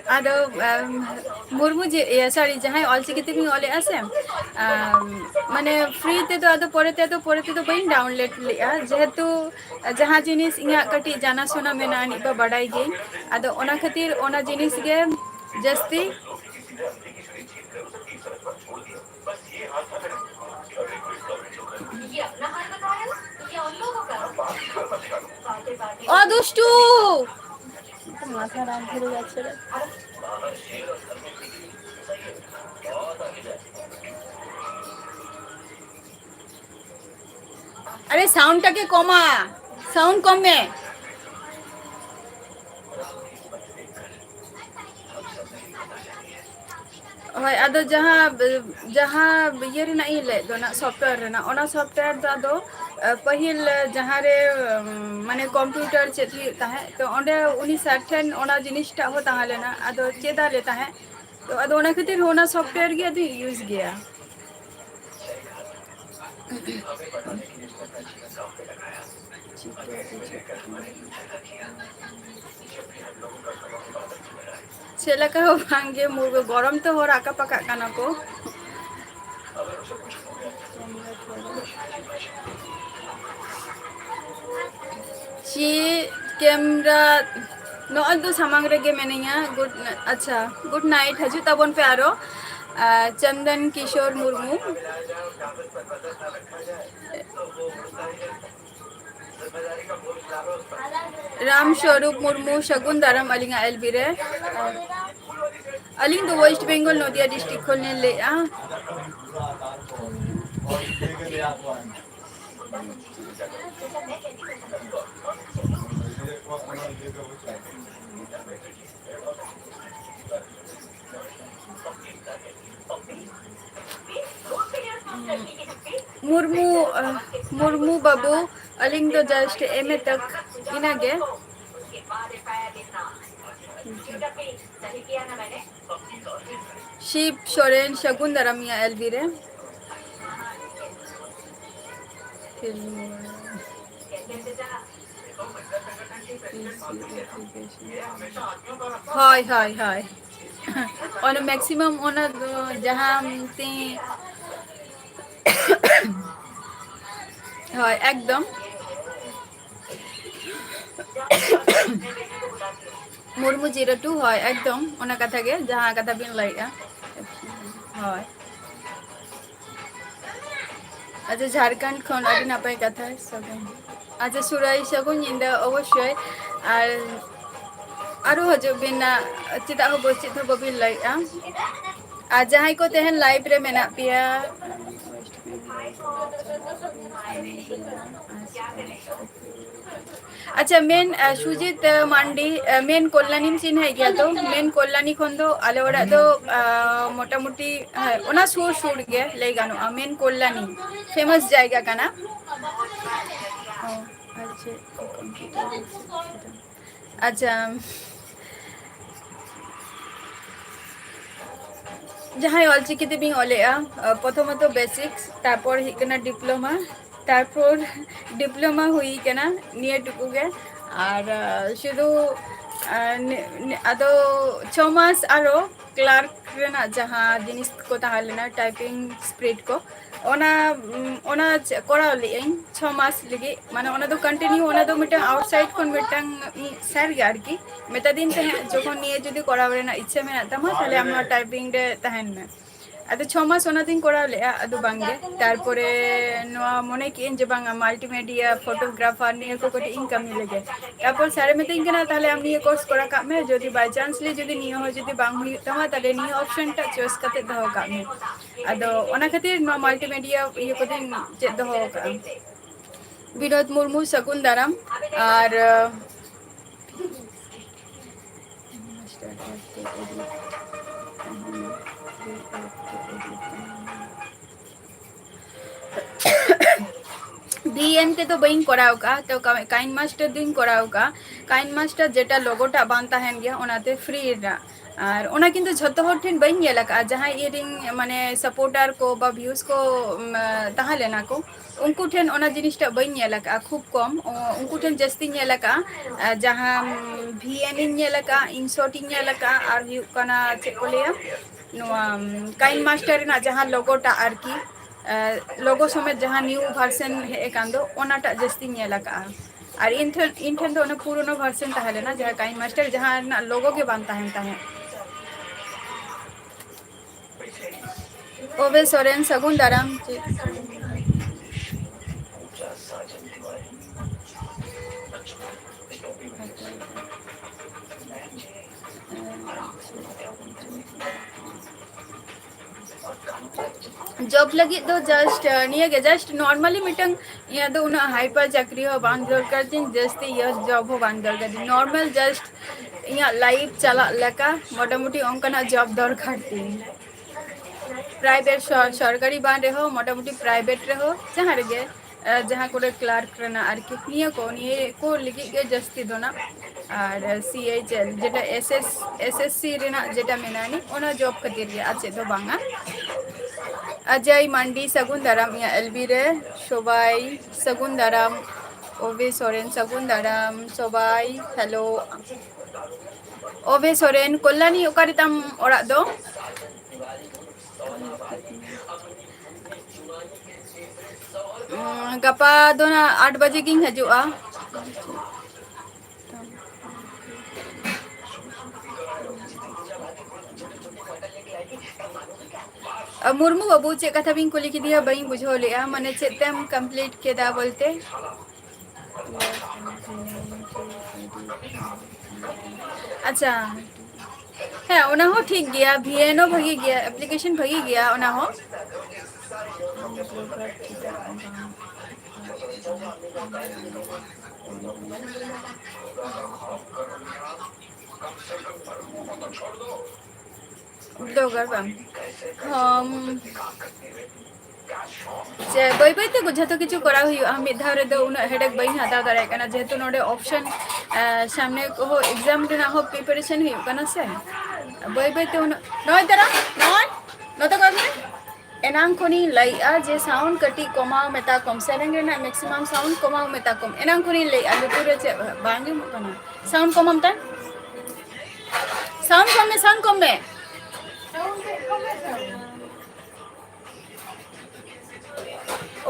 आदो मुर्मू जे सॉरी जहाँ ऑलचिकी तिमी ऑले आसे माने फ्री ते तो परे ते तो बइन डाउनलोड लिया जेहेतु जहाँ जिनिस इया कटी जाना सुना मेना नि बा बड़ाई गे आदो ओना खातिर ओना जिनिस गे जस्ती ओ दुष्टू माथा राम घुरे যাচ্ছে রে अरे साउंडटाके कमा साउंड कमे হয় আদো जहाँ ये रेना ई ले दो ना सॉफ्टवेयर रेना ओना सॉफ्टवेयर दो आदो पहिल जहाँ रे माने कंप्यूटर चेत हुई ताहे तो ओंडे उनी सर्टेन ओना जिनिसटा हो ताहा लेना आदो चेदा ले ताहे तो आदो ओना खातिर ओना सॉफ्टवेयर गे आदो यूज गया ছেলেকা ভাঙ্গে মুরগো গরম তো হর আঁকা পাকা কানা को ची कैमरा नॉल तो सामांग रेगे मेनिया गुड अच्छा गुड नाइट हजू तबन पे आरो चंदन किशोर मुर्मू राम स्वरूप मुर्मू शगुन दाराम अलिंगा एलबीरे अलिंग तो वेस्ट बंगाल नदिया डिस्ट्रिक्ट खोलने ले मुर्मू मुर्मू बाबू अलिंग तो जस्ट एम ए तक इनागे शिव सोरेन शगुन दारामिया एलबीरे हाय हाय हाय और मैक्सिमम ओना जहाँ ती हाय एकदम मुर्मू 02 हाय एकदम ओना कथा गे जहाँ कथा बिन लाइया हाय अच्छा झारखंड खन आदि नापाय कथा सब अच्छा सुराई सगुन इंदा अवश्य आरो हजो बिना चिता हो बचित हो बबिन लाइया आ जहाँ को तेहन लाइव रे मेना पिया अच्छा मेन सुजित मांडी मेन कल्याणी चिन्ह है गया तो मेन कल्याणी खन दो आले ओड़ा दो मोटामुटी ओना सुर सुर गे ले गानो मेन कल्याणी फेमस जायगा काना ᱟᱨ ᱪᱮᱫ ᱠᱚ ᱠᱚᱢᱯᱤᱭᱩᱴᱟᱨ ᱟᱪᱪᱷᱟ ᱡᱟᱦᱟᱸᱭ ᱚᱞᱪᱤᱠᱤ ᱛᱮᱵᱤᱧ ᱚᱞᱮᱜᱼᱟ ᱯᱨᱚᱛᱷᱚᱢᱚᱛᱚ ᱵᱮᱥᱤᱠᱥ ᱛᱟᱨᱯᱚᱨ ᱦᱩᱭᱩᱜ ᱠᱟᱱᱟ ᱰᱤᱯᱞᱳᱢᱟ ᱛᱟᱨᱯᱚᱨ ᱰᱤᱯᱞᱳᱢᱟ ᱦᱩᱭ ᱠᱟᱱᱟ ᱱᱤᱭᱟᱹ ᱴᱩᱠᱩ ᱜᱮ ᱟᱨ শুধু ᱟᱫᱚ 6 মাস ᱟᱨᱚ ক্লার্ক ᱨᱮᱱᱟᱜ ᱡᱟᱦᱟᱸ ᱡᱤᱱᱤᱥ ko ᱛᱟᱦᱮᱸ ᱞᱮᱱᱟ ᱴᱟইᱯᱤᱝ ᱥᱯᱤᱰ ko ᱚᱱᱟ ᱠᱚᱨᱟᱣ ᱞᱮᱜᱼᱟᱹᱧ 6 মাস ᱞᱟᱹᱜᱤᱫ ᱢᱟᱱᱮ ᱚᱱᱟ ᱫᱚ ᱠᱚᱱᱴᱤᱱᱤᱭᱩ ᱚᱱᱟ ᱫᱚ ᱢᱤᱫᱴᱟᱝ ᱟᱣᱩᱴᱥᱟᱭᱤᱰ ᱠᱷᱚᱱ ᱢᱤᱫᱴᱟᱝ ᱥᱮᱨ ᱜᱮ ᱟᱨᱠᱤ ᱢᱮᱛᱟᱫᱤᱧ ᱛᱟᱦᱮᱸᱫ ᱡᱚᱠᱷᱚᱱ ᱱᱤᱭᱟᱹ ᱡᱩᱫᱤ ᱠᱚᱨᱟᱣ ᱨᱮᱱᱟᱜ ᱤᱪᱪᱷᱟᱹ ᱢᱮᱱᱟᱜ ᱛᱟᱢᱟ ᱛᱟᱦᱞᱮ ᱟᱢ ᱱᱚᱣᱟ ᱴᱟইᱯᱤᱝ ᱨᱮ ᱛᱟᱦᱮᱱ ᱢᱮ ᱟᱫᱚ 6 মাস ᱚᱱᱟ ᱫᱚᱧ ᱠᱚᱨᱟᱣ ᱞᱮᱜᱼᱟ ᱟᱫᱚ ᱵᱟᱝᱜᱮ ᱛᱟᱨᱯᱚᱨᱮ ᱱᱚᱣᱟ ᱢᱚᱱᱮ ᱠᱮᱜᱼᱟᱹᱧ ᱡᱮ ᱵᱟᱝᱟ ᱢᱟᱞᱴᱤᱢᱤᱰᱤᱭᱟ ᱯᱷᱳᱴᱳᱜᱨᱟᱯᱷᱟᱨ ᱱᱤᱭᱟᱹ ᱠᱚ ᱠᱟᱹᱴᱤᱡ ᱤᱧ ᱠᱟᱹᱢᱤ ᱞᱮᱜᱮ ᱛᱟᱨᱯᱚᱨ ᱥᱟᱨᱮ ᱢᱤᱛᱟᱹᱧ ᱠᱟᱱᱟ ᱛᱟᱦᱞᱮ ᱟᱢ ᱱᱤᱭᱟᱹ ᱠᱳর্স ᱠᱚᱨᱟᱣ ᱠᱟᱜ ᱢᱮ ᱡᱩᱫᱤ ᱵᱟᱭ ᱪᱟᱱᱥ ᱞᱤ ᱡᱩᱫᱤ ᱱᱤᱭᱟᱹ ᱦᱚᱸ ᱡᱩᱫᱤ ᱵᱟᱝ ᱦᱩᱭᱩᱜ ᱛᱟᱢᱟ ᱛᱟᱦᱞᱮ ᱱᱤᱭᱟᱹ ᱚᱯᱥᱚᱱ ᱴᱟᱜ ᱪᱚᱭᱮᱥ ᱠᱟᱛᱮ ᱫᱚᱦᱚ ᱠᱟᱜ ᱢᱮ ᱟᱫᱚ ᱚᱱᱟ ᱠᱷᱟᱹᱛᱤᱨ ᱱᱚᱣᱟ ᱢᱟᱞᱴᱤᱢᱤᱰᱤᱭᱟ ᱤᱭᱟᱹ ᱠᱚᱫᱚᱧ ᱪᱮᱫ ᱫᱚᱦᱚ ᱠᱟᱜᱼᱟ ᱵᱤᱱᱳᱫ ᱢᱩᱨᱢᱩ ᱥᱟᱹᱜᱩᱱ ᱫᱟᱨᱟᱢ ᱟᱨ VN তেতো বইন করাও কা তো কাইন মাস্টার দিন করাও কা কাইন মাস্টার যেটা লোগোটা বান তাহেন গিয়া ওনাতে ফ্রি রা আর ওনা কিন্তু ঝত হর ঠেন বইন নেলা কা যাহাই ইরিং মানে সাপোর্টার কো বা ভিউজ কো তাহলেনা কো उनको ठेन ओना जिनिसटा बई नेला का खूब कम उनको ठेन जस्ती नेला का जहां VN इन नेला का इनशॉट इन नेला का और हुयु कना चे को लेया नोआ काइन मास्टर ना जहां लोगोटा आरकी लोगो समेत जहां न्यू वर्जन हे कांदो ओनाटा जस्ती नेला का और इन ठेन तो पुरानो वर्जन ताहले ना जहां काइन मास्टर जहां ना लोगो के बान ताहेन ताहें ओबे सोरेन सगुन दाराम जॉब लगी तो जस्ट निये गे जस्ट नॉर्मली मिटंग या तो उना हाइपर चाकरी हो बांग दरकार दिन जस्ट यस जॉब हो बांग दरकार दिन नॉर्मल जस्ट या लाइफ चला लका मोटामुटी ओंकना जॉब दरकार दिन प्राइवेट सरकारी बान रहो मोटामुटी प्राइवेट रहो जहाँ रगे जहाँ कोरे क्लार्क रना आरकी निये को लिखी के जस्ती दोना और CHL जेटा SSC रेना जेटा मेनानी ओना जॉब खातिर गे आचे तो बांगा अजय मंडी सगुन दाराम या LB रे सबाई सगुन दाराम ओबे सोरेन सगुन दाराम सबाई हेलो ओबे सोरेन कल्याणी ओकारिताम ओरा दो गपा दो ना 8 बजे गिंग हजुआ मुर्मू बाबू चे कथा बिन कुली की दिया बई बुझो लिया माने चेतम कंप्लीट केदा बोलते अच्छा है ओना हो ठीक गया VNO भगी गया एप्लीकेशन भगी गया ओना हो दोगर बम हम जे बई बई ते गुझा तो किछु करा हुई हम धाव रे दो उना हेडेक बई हता दारे कना जेतु नोडे ऑप्शन सामने को एग्जाम देना हो प्रिपरेशन हुई कना से बई बई ते उना नय तरा नय नतो करने एनांग कोनी लइआ जे साउंड कटी कमाओ मेता कम सेरेंग रे ना मैक्सिमम साउंड कमाओ मेता कम एनांग कोनी लइआ लुतुरे चे बांगी मकना साउंड कमम ता साउंड कम में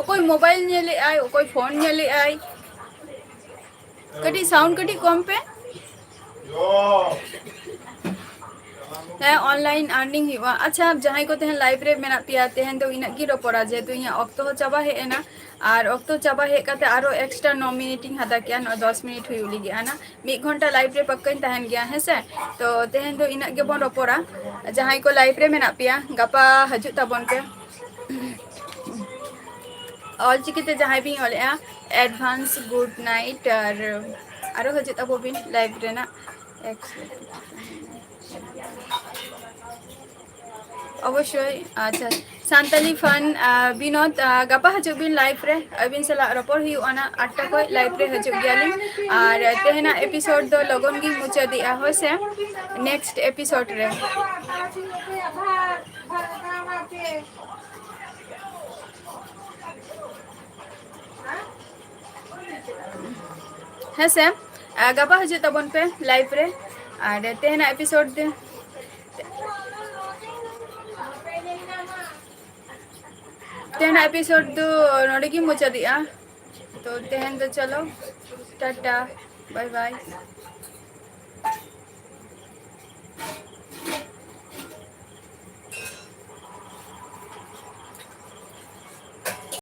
कोई मोबाइल नेले आय कोई फोन नेले आय कटी साउंड कटी कम पे है ऑनलाइन अर्निंग हुआ अच्छा जहां को तेहन लाइव रे मेना पिया तेहन तो इना की रोपड़ा जे तो इया ऑक्टो हो चाबा है ना और ऑक्टो चाबा है काते आरो एक्स्ट्रा नॉमिनेटिंग हदा क्या 10 मिनट हुई उली गया ना 1 घंटा लाइव रे पक्कन तहन गया है से तो तेहन तो इना के बन रोपड़ा जहां को लाइव रे मेना पिया गपा हजू तबन पे ऑल चिकिते जहां भी होले एडवांस गुड नाइट और आरो हजू तब भी लाइव रे ना অবশ্যই আচ্ছা सानताली फन विनोद गपा हजू बिन लाइव रे अबिन सला रपड़ हुई आना 8टा को लाइव रे हजू गयाली और तेहना एपिसोड दो लगन गी मुचादिया हो से नेक्स्ट एपिसोड रे है से गपा हजू तबन पे लाइव रे और तेहना एपिसोड दे तेहना एपिसोड दो नोड़े की मुचादिया तो तेहन तो चलो टाटा बाय बाय